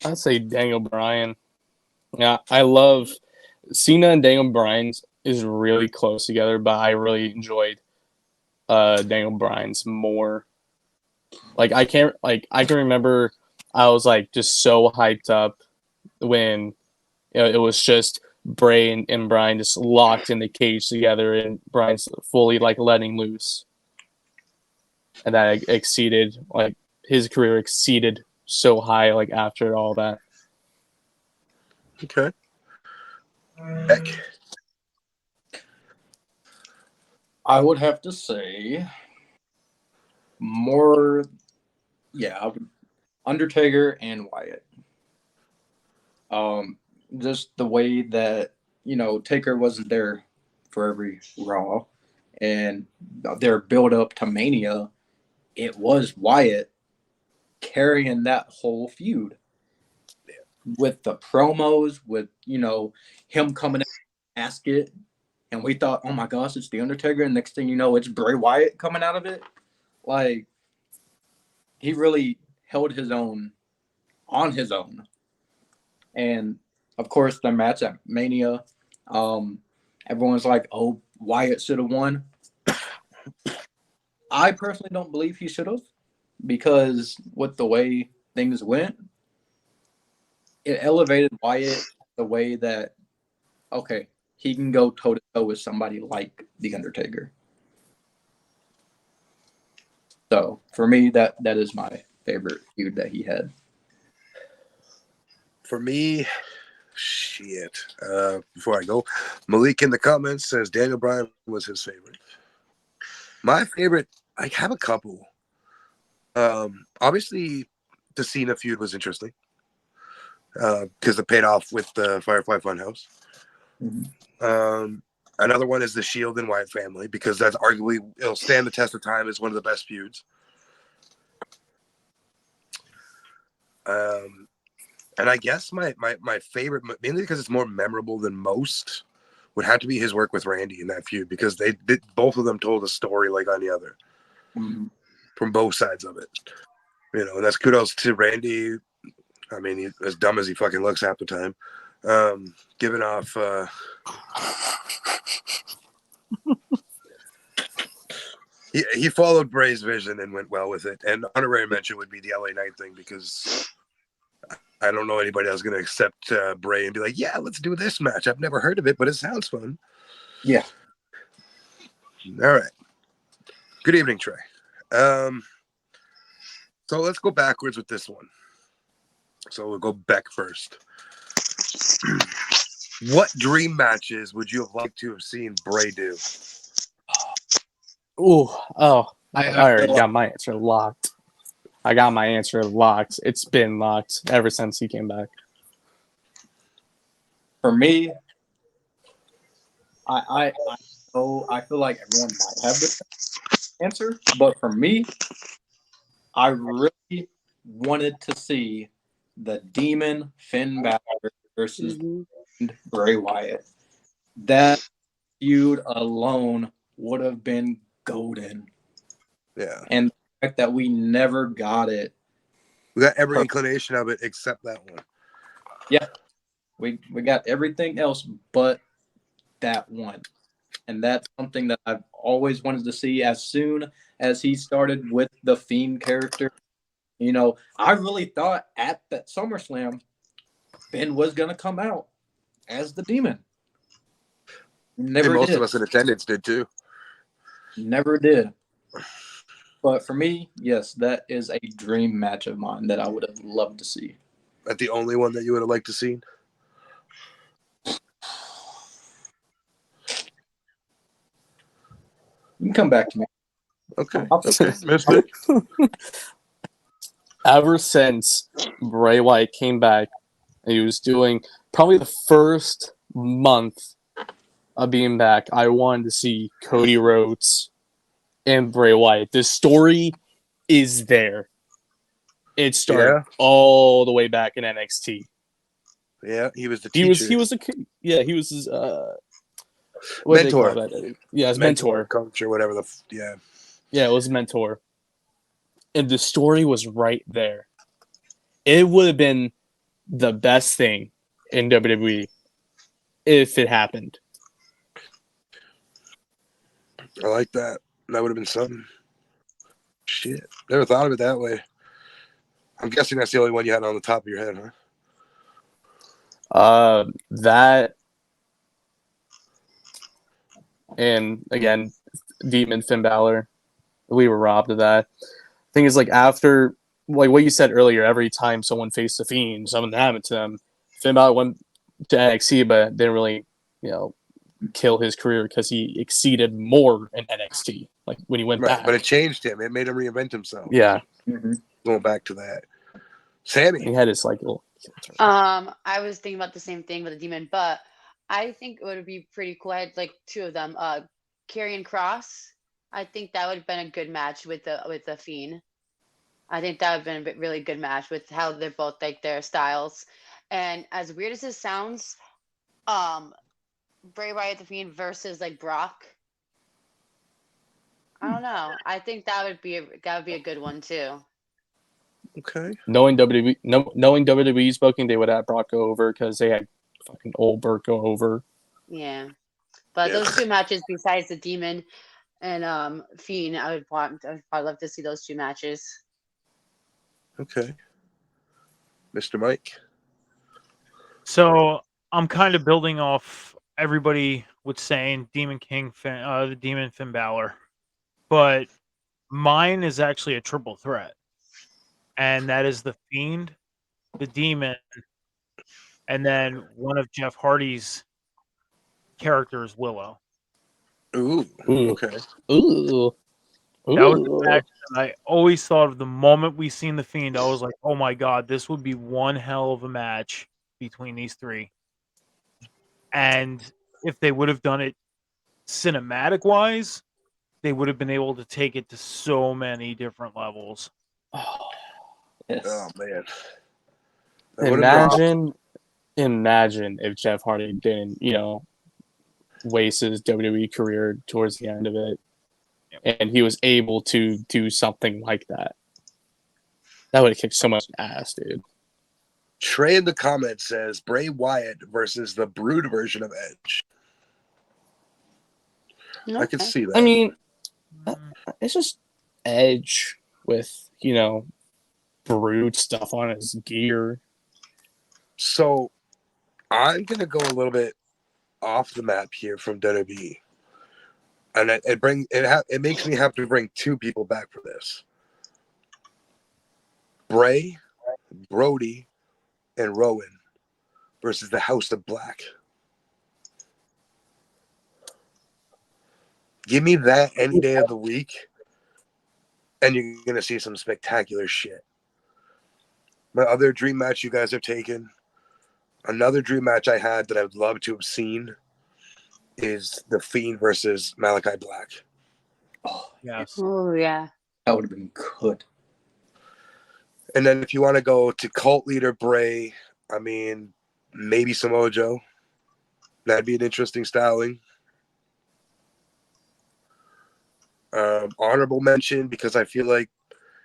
I'd say Daniel Bryan. Yeah, I love Cena and Daniel Bryan's is really close together, but I really enjoyed Daniel Bryan's more. I can remember I was like just so hyped up when it was just Bray and Bryan just locked in the cage together, and Bryan's fully letting loose, and that exceeded his career exceeded so high after all that. Okay. Heck. I would have to say more, Undertaker and Wyatt. Just the way that, Taker wasn't there for every Raw, and their build up to Mania, it was Wyatt carrying that whole feud with the promos, with, him coming in casket, and we thought, oh my gosh, it's The Undertaker, and next thing you know, it's Bray Wyatt coming out of it. He really held his own on his own. And of course, the match at Mania, everyone's like, oh, Wyatt should have won. I personally don't believe he should have, because with the way things went, it elevated Wyatt the way that, okay, he can go toe to toe with somebody like The Undertaker. So for me, that is my favorite feud that he had. For me, shit. Before I go, Malik in the comments says Daniel Bryan was his favorite. My favorite, I have a couple. Obviously, the Cena feud was interesting because it paid off with the Firefly Funhouse. Another one is the Shield and Wyatt family because that's arguably it'll stand the test of time as one of the best feuds. And I guess my favorite, mainly because it's more memorable than most, would have to be his work with Randy in that feud because they both of them told a story like on the other from both sides of it. You know, and that's kudos to Randy. I mean, he's as dumb as he fucking looks half the time. Giving off. He followed Bray's vision and went well with it. And honorary mention would be the LA Knight thing because I don't know anybody else going to accept Bray and be like, yeah, let's do this match. I've never heard of it, but it sounds fun. Yeah. All right. Good evening, Trey. So let's go backwards with this one. So we'll go Beck first. What dream matches would you have liked to have seen Bray do? I I already got my answer locked. I got my answer locked. It's been locked ever since he came back. For me, I feel like everyone might have this answer, but for me, I really wanted to see the Demon Finn Balor versus Bray Wyatt. That feud alone would have been golden. Yeah. And the fact that we never got it. We got every inclination of it except that one. Yeah. We got everything else but that one. And that's something that I've always wanted to see as soon as he started with the Fiend character. You know, I really thought at that SummerSlam, Finn was going to come out as the Demon. Never and most did. of us in attendance did too. Never did. But for me, yes, that is a dream match of mine that I would have loved to see. That the only one that you would have liked to see? You can come back to me. Okay. Okay. Ever since Bray Wyatt came back, he was doing probably the first month of being back, I wanted to see Cody Rhodes and Bray Wyatt. The story is there. It started all the way back in NXT. Yeah, he was the teacher. He was his mentor. Yeah, his mentor. Coach or whatever Yeah, it was mentor. And the story was right there. It would have been the best thing in WWE if it happened. I like that. That would have been something. Shit. Never thought of it that way. I'm guessing that's the only one you had on the top of your head, huh? That and again, Demon Finn Balor. We were robbed of that. Thing is, like, after like what you said earlier, every time someone faced the Fiend, something happened to them. Finn Balor went to NXT, but didn't really, kill his career because he exceeded more in NXT. Like when he went back, but it changed him. It made him reinvent himself. Yeah, going back to that. Sammy, he had his little. I was thinking about the same thing with the Demon, but I think it would be pretty cool. I had like two of them, Karrion Kross. I think that would have been a good match with the Fiend. I think that would have been a really good match with how they're both like their styles. And as weird as this sounds, Bray Wyatt the Fiend versus like Brock. I don't know. I think that would be a good one too. Okay. Knowing WWE's booking, they would have Brock go over because they had fucking old Burt go over. Yeah, but those two matches besides the Demon and Fiend, I'd love to see those two matches. Okay. Mr. Mike. So I'm kind of building off everybody was saying Demon King, the Demon Finn Balor, but mine is actually a triple threat, and that is the Fiend, the Demon, and then one of Jeff Hardy's characters, Willow. Ooh. Ooh. Okay. Ooh. That was the Ooh. match that I always thought of the moment we seen the Fiend. I was like, oh my god, this would be one hell of a match between these three. And if they would have done it cinematic wise, they would have been able to take it to so many different levels. Yes. Oh man. That would've been- Imagine if Jeff Hardy didn't, waste his WWE career towards the end of it, and he was able to do something like that. That would have kicked so much ass, dude. Trey in the comments says Bray Wyatt versus the Brood version of Edge. I could see that. I mean, it's just Edge with, Brood stuff on his gear. So I'm gonna go a little bit off the map here from WWE, and it makes me have to bring two people back for this: Bray, Brody, and Rowan versus the House of Black. Give me that any day of the week, and you're gonna see some spectacular shit. My other dream match you guys have taken. Another dream match I had that I would love to have seen is the Fiend versus Malachi Black. Oh, Yes. Oh yeah. that would have been good. And then if you want to go to Cult Leader Bray, I mean, maybe Samoa Joe. That'd be an interesting styling. Honorable mention, because I feel like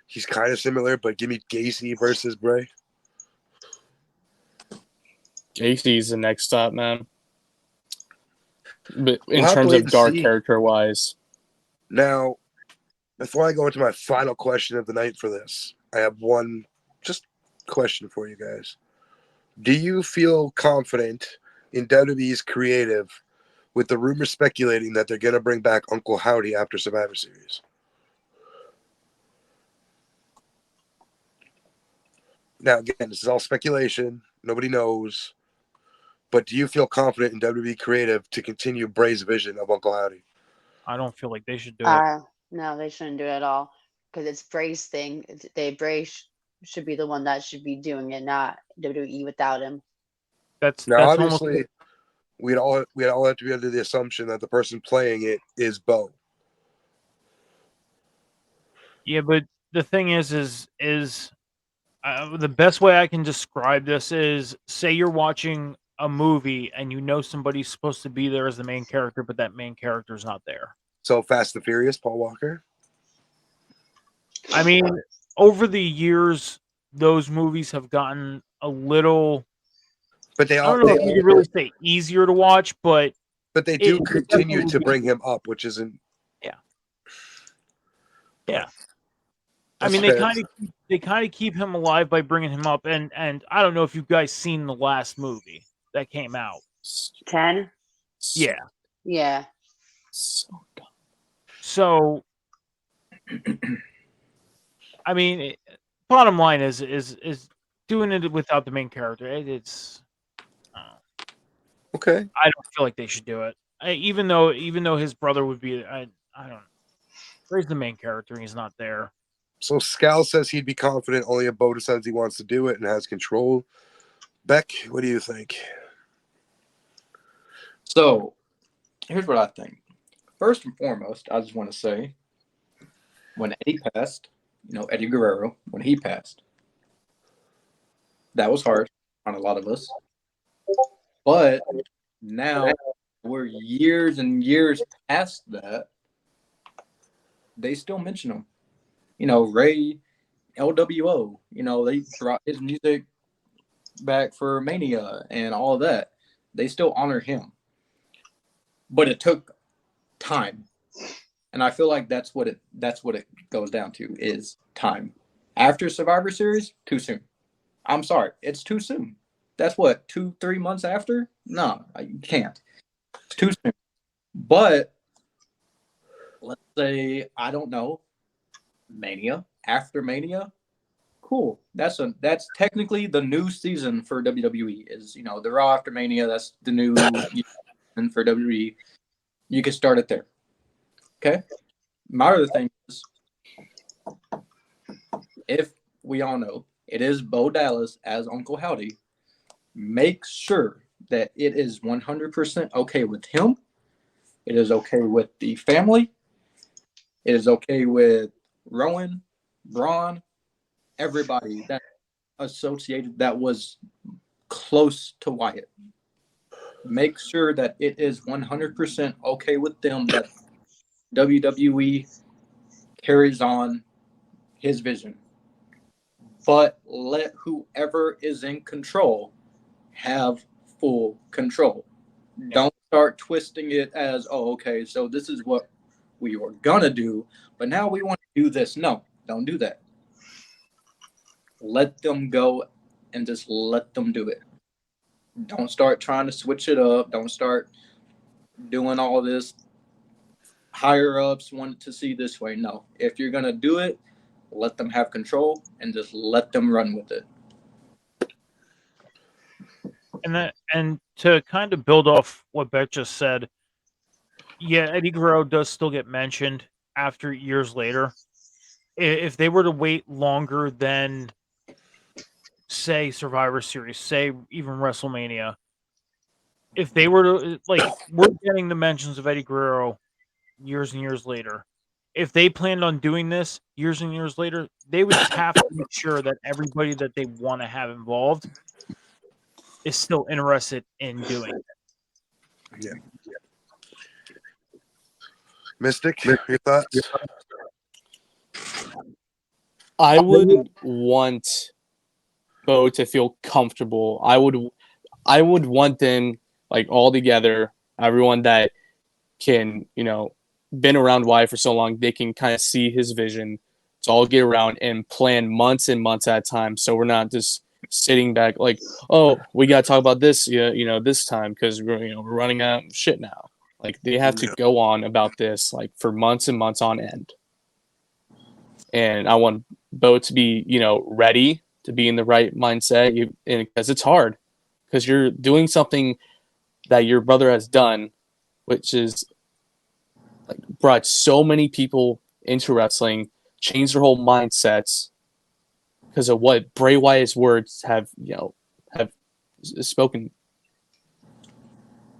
he's kind of similar, but give me Gacy versus Bray. Gacy's the next stop, man. But in We'll have to terms wait of and dark see. character wise, Now, before I go into my final question of the night for this, I have one just question for you guys. Do you feel confident in WWE's creative with the rumors speculating that they're going to bring back Uncle Howdy after Survivor Series? Now, again, this is all speculation. Nobody knows. But do you feel confident in WWE creative to continue Bray's vision of Uncle Howdy? I don't feel like they should do it. No, they shouldn't do it at all because it's Bray's thing. Bray should be the one that should be doing it, not WWE without him. That's Now, almost obviously, we'd all have to be under the assumption that the person playing it is Bo. yeah. But the thing is the best way I can describe this is say you're watching a movie and you know somebody's supposed to be there as the main character, but that main character's not there. So Fast and Furious, Paul Walker. I mean, over the years, those movies have gotten a little. But they I all, don't know if you could really say easier to watch, but but they do it continue to definitely- bring him up, which isn't. yeah. I That's mean, fair. they kind of keep him alive by bringing him up, and I don't know if you guys seen the last movie that came out. 10? Yeah. Yeah. so dumb. So, I mean, bottom line is doing it without the main character. It's Okay. I don't feel like they should do it. Even though his brother would be, I don't. Where's the main character? He's not there. So Scal says he'd be confident only if Bo decides he wants to do it and has control. Beck, what do you think? So, here's what I think. First and foremost, I just want to say, when Eddie passed, Eddie Guerrero, when he passed, that was hard on a lot of us. But now we're years and years past that. They still mention him. Ray, LWO, they brought his music back for Mania and all of that. They still honor him. But it took time. And I feel like that's what it goes down to is time. After Survivor Series, too soon. I'm sorry, it's too soon. That's what, 2-3 months after? No, you can't. too soon. But let's say, I don't know, Mania, after Mania, cool. That's technically the new season for WWE. Is the Raw after Mania. That's the new season for WWE. You can start it there. Okay. My other thing is, if we all know it is Bo Dallas as Uncle Howdy, make sure that it is 100% okay with him. It is okay with the family. It is okay with Rowan, Braun, everybody that associated that was close to Wyatt. Make sure that it is 100% okay with them that WWE carries on his vision. But let whoever is in control have full control. Don't start twisting it as, oh, okay, so this is what we were gonna do, but now we want to do this. No, don't do that. Let them go and just let them do it. Don't start trying to switch it up. Don't start doing all this. Higher ups wanted to see this way. No, if you're gonna do it, let them have control and just let them run with it. And to kind of build off what Beck just said, yeah, Eddie Guerrero does still get mentioned after years later. If they were to wait longer than, say, Survivor Series, say even WrestleMania, if they were to, like, we're getting the mentions of Eddie Guerrero years and years later. If they planned on doing this years and years later, they would have to make sure that everybody that they want to have involved is still interested in doing it. Yeah. Mystic, your thoughts? I would want Bo to feel comfortable. I would want them like all together, everyone that can, been around Wyatt for so long, they can kind of see his vision to all get around and plan months and months at a time. So we're not just sitting back like, oh, we got to talk about this, this time because we're running out of shit now. Like they have to go on about this like for months and months on end. And I want Bo to be, ready to be in the right mindset, because it's hard because you're doing something that your brother has done, which is like brought so many people into wrestling, changed their whole mindsets because of what Bray Wyatt's words have spoken.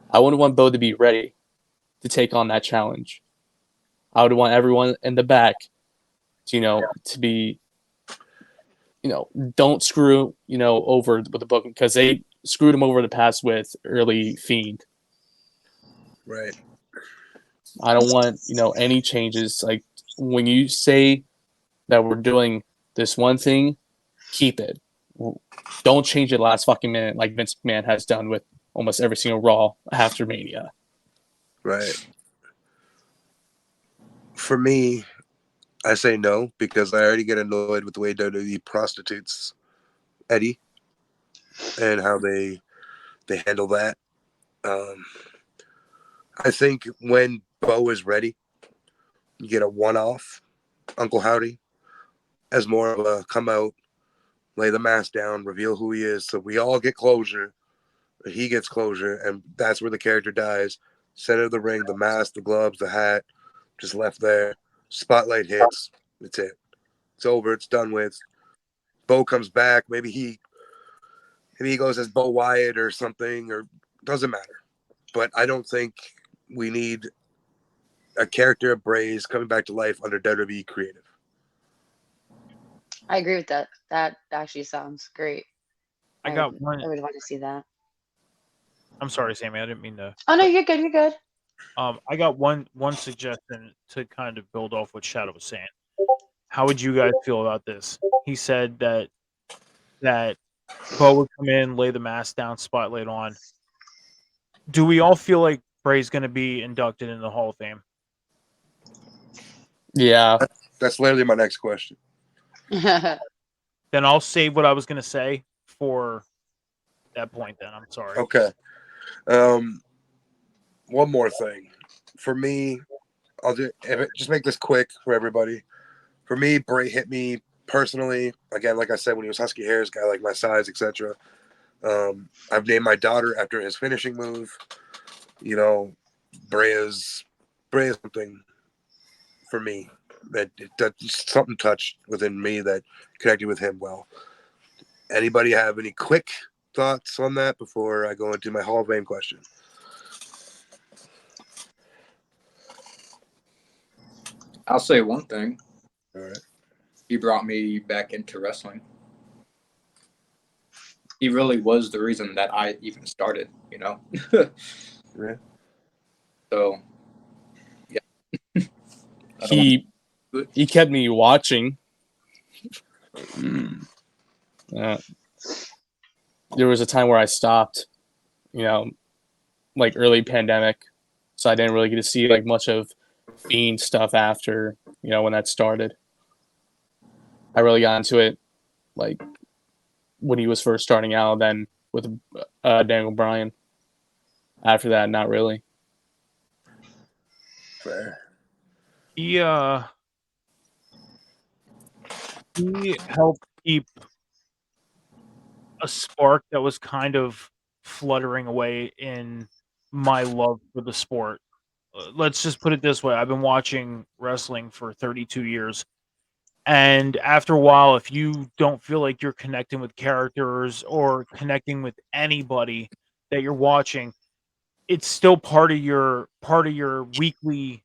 I wouldn't want Bo to be ready to take on that challenge. I would want everyone in the back to, to be, don't screw, over with the booking because they screwed him over in the past with early Fiend. Right. I don't want, any changes. Like when you say that we're doing this one thing, keep it. Don't change it last fucking minute like Vince McMahon has done with almost every single Raw after Mania. Right. For me, I say no because I already get annoyed with the way WWE prostitutes Eddie and how they handle that. I think when Bo is ready, you get a one-off Uncle Howdy as more of a come out, lay the mask down, reveal who he is, so we all get closure. He gets closure, and that's where the character dies. Center of the ring, the mask, the gloves, the hat, just left there. Spotlight hits. That's it. It's over. It's done with. Bo comes back. Maybe he goes as Bo Wyatt or something, or doesn't matter. But I don't think we need a character of Bray's coming back to life under WWE creative. I agree with that. That actually sounds great. I got one. I would want to see that. I'm sorry, Sammy. I didn't mean to. Oh no, you're good. You're good. I got one suggestion to kind of build off what Shadow was saying. How would you guys feel about this? He said that Bo would come in, lay the mask down, spotlight on. Do we all feel like Bray's going to be inducted into the Hall of Fame? Yeah. That's literally my next question. Then I'll save what I was going to say for that point then. I'm sorry. Okay. one more thing. For me, just make this quick for everybody. For me, Bray hit me personally. Again, like I said, when he was Husky Harris, guy like my size, etc. I've named my daughter after his finishing move. You know, Bray is something for me that something touched within me that connected with him well. Anybody have any quick thoughts on that before I go into my Hall of Fame question? I'll say one thing. All right. He brought me back into wrestling. He really was the reason that I even started, you know? Yeah. So, yeah. He kept me watching. There was a time where I stopped, you know, like early pandemic, so I didn't really get to see like much of Fiend stuff after, you know, when that started. I really got into it like when he was first starting out, then with Daniel Bryan. After that, not really. Fair. He helped keep a spark that was kind of fluttering away in my love for the sport. Let's just put it this way. I've been watching wrestling for 32 years. And after a while, if you don't feel like you're connecting with characters or connecting with anybody that you're watching, it's still part of your weekly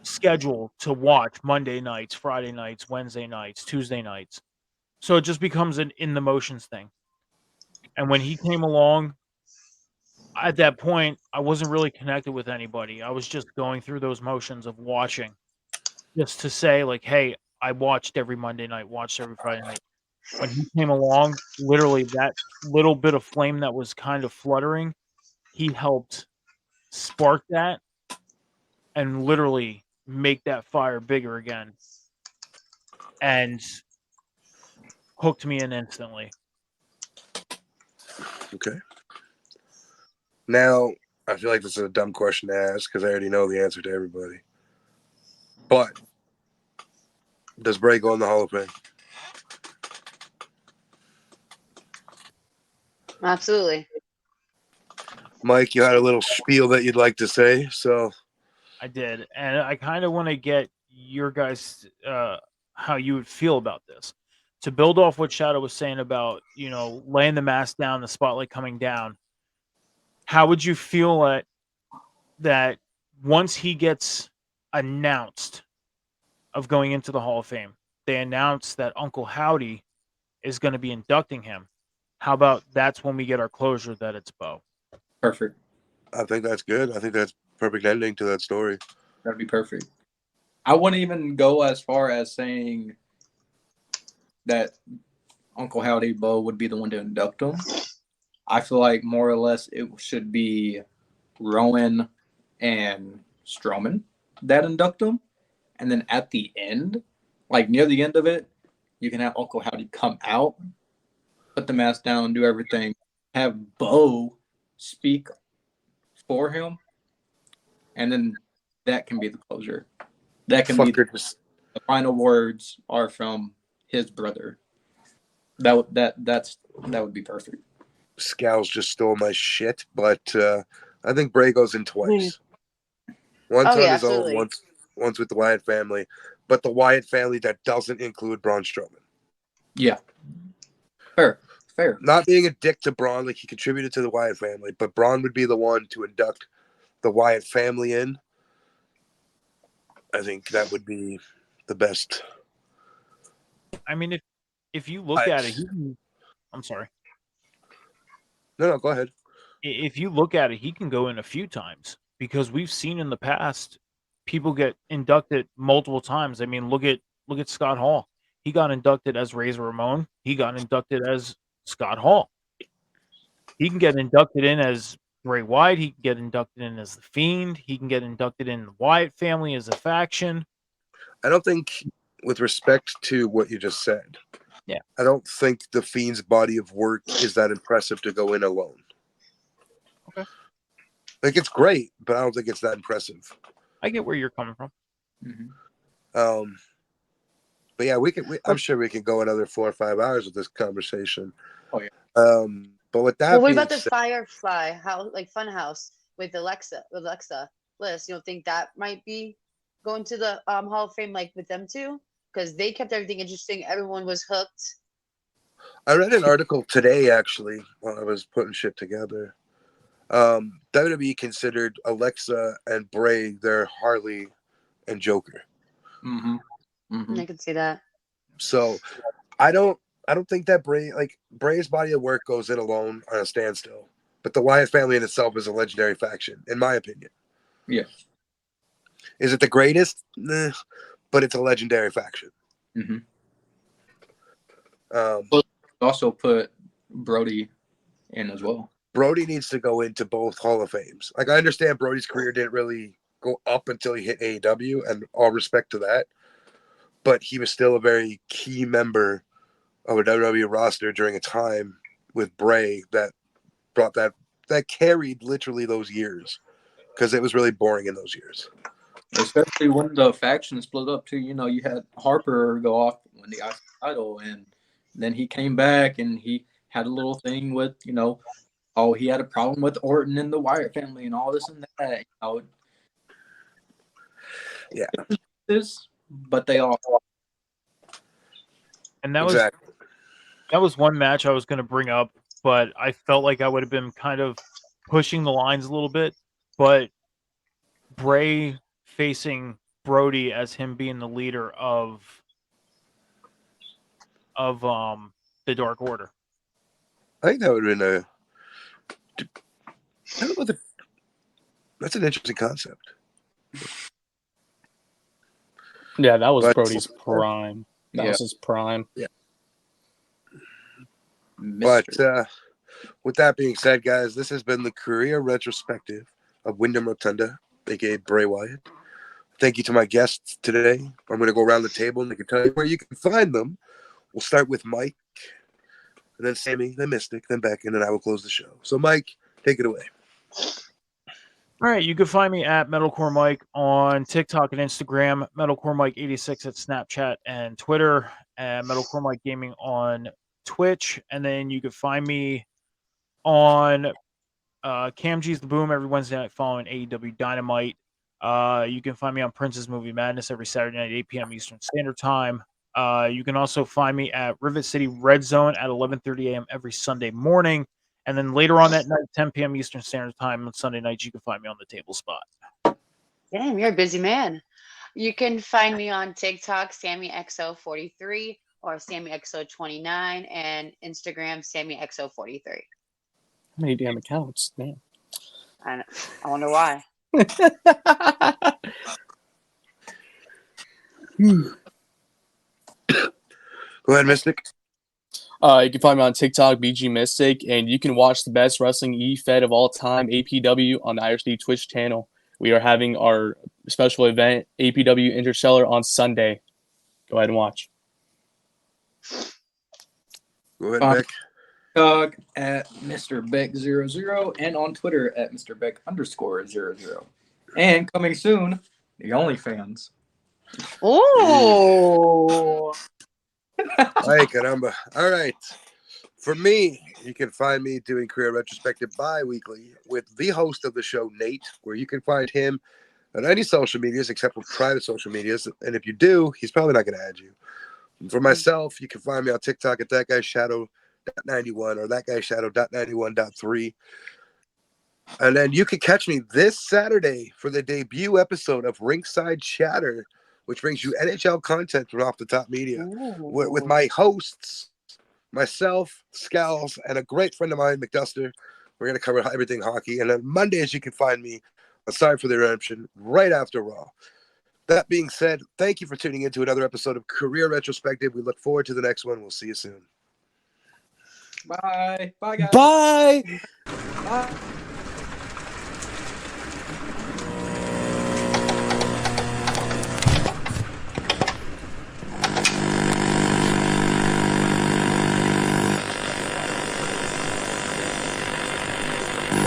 schedule to watch Monday nights, Friday nights, Wednesday nights, Tuesday nights. So it just becomes an in the motions thing. And when he came along, at that point, I wasn't really connected with anybody. I was just going through those motions of watching, just to say like, "Hey, I watched every Monday night, watched every Friday night." When he came along, literally that little bit of flame that was kind of fluttering, he helped spark that and literally make that fire bigger again, and hooked me in instantly. Okay. Now, I feel like this is a dumb question to ask because I already know the answer to everybody. But does Bray go in the Hall of Fame? Absolutely. Mike, you had a little spiel that you'd like to say, so I did, and I kind of want to get your guys how you would feel about this. To build off what Shadow was saying about, you know, laying the mask down, the spotlight coming down, how would you feel that once he gets announced of going into the Hall of Fame, they announce that Uncle Howdy is going to be inducting him? How about that's when we get our closure that it's Bo? Perfect. I think that's good. I think that's perfect ending to that story. That'd be perfect. I wouldn't even go as far as saying that Uncle Howdy Bo would be the one to induct him. I feel like more or less it should be Rowan and Strowman that induct him. And then at the end, like near the end of it, you can have Uncle Howdy come out, put the mask down, do everything, have Bo speak for him, and then that can be the closure. That can be the final words are from his brother. That would be perfect. Scowls just stole my shit, but I think Bray goes in twice. Once on his absolutely. own, once with the Wyatt family, but the Wyatt family that doesn't include Braun Strowman. Yeah. Fair. Not being a dick to Braun, like he contributed to the Wyatt family, but Braun would be the one to induct the Wyatt family in. I think that would be the best. I mean, if you look at it, I'm sorry. No, go ahead. If you look at it, he can go in a few times because we've seen in the past people get inducted multiple times. I mean, look at Scott Hall. He got inducted as Razor Ramon. He got inducted as Scott Hall. He can get inducted in as Bray Wyatt. He can get inducted in as the Fiend. He can get inducted in the Wyatt family as a faction. I don't think, with respect to what you just said, yeah, I don't think the Fiend's body of work is that impressive to go in alone. Okay. Like, it's great, but I don't think it's that impressive. I get where you're coming from. But yeah, I'm sure we can go another 4 or 5 hours with this conversation. Oh yeah. But with that Well, what being about the said, Firefly house, like Funhouse with Alexa Bliss? You don't think that might be going to the Hall of Fame, like with them too? Because they kept everything interesting. Everyone was hooked. I read an article today actually while I was putting shit together. WWE considered Alexa and Bray their Harley and Joker. I can see that. So I don't think that Bray's body of work goes in alone on a standstill. But the Wyatt family in itself is a legendary faction, in my opinion. Yeah. Is it the greatest? Nah, but it's a legendary faction. Also put Brody in as well. Brody needs to go into both Hall of Fames. Like, I understand Brody's career didn't really go up until he hit AEW, and all respect to that. But he was still a very key member of a WWE roster during a time with Bray that brought that carried literally those years, because it was really boring in those years. Especially when the faction split up too. You know, you had Harper go off when the IC title, and then he came back and he had a little thing with, you know, he had a problem with Orton and the Wyatt family and all this and that. You know, yeah. But they all. And that Exactly. was one match I was going to bring up, but I felt like I would have been kind of pushing the lines a little bit. But Bray facing Brody as him being the leader of the Dark Order. I think that would have been I don't know that's an interesting concept. Yeah, that was But- Brody's prime. That was his prime. Yeah. But with that being said, guys, this has been the career retrospective of Windham Rotunda, aka Bray Wyatt. Thank you to my guests today. I'm going to go around the table and they can tell you where you can find them. We'll start with Mike, and then Sammy, then Mystic, then Beck, and then I will close the show. So, Mike, take it away. All right, you can find me at Metalcore Mike on TikTok and Instagram, Metalcore Mike 86 at Snapchat and Twitter, and Metalcore Mike Gaming on Twitch. And then you can find me on Cam G's The Boom every Wednesday night following AEW Dynamite. You can find me on Prince's Movie Madness every Saturday night, 8 p.m. Eastern Standard Time. You can also find me at Rivet City Red Zone at 11:30 a.m. every Sunday morning. And then later on that night, 10 p.m. Eastern Standard Time on Sunday nights, you can find me on the Table Spot. Damn, you're a busy man. You can find me on TikTok, SammyXO43 or SammyXO29, and Instagram, SammyXO43. How many damn accounts? Damn. I wonder why. Go ahead, Mystic. You can find me on TikTok, BG Mystic, and you can watch the best wrestling E-Fed of all time, APW, on the IRC Twitch channel. We are having our special event, APW Interstellar, on Sunday. Go ahead and watch. Go ahead, Beck. TikTok at Mr. Beck00 and on Twitter at Mr. Beck_00. And coming soon, the OnlyFans. Oh. Ay, caramba. All right. For me, you can find me doing Career Retrospective bi-weekly with the host of the show, Nate, where you can find him on any social medias except for private social medias. And if you do, he's probably not going to add you. And for myself, you can find me on TikTok at thatguyshadow.91 or thatguyshadow.91.3. And then you can catch me this Saturday for the debut episode of Ringside Chatter, which brings you NHL content from Off the Top Media with my hosts, myself, Scowls, and a great friend of mine, McDuster. We're going to cover everything hockey. And then Mondays, you can find me on Sorry for the Interruption right after Raw. That being said, thank you for tuning in to another episode of Career Retrospective. We look forward to the next one. We'll see you soon. Bye. Bye, guys. Bye! Bye.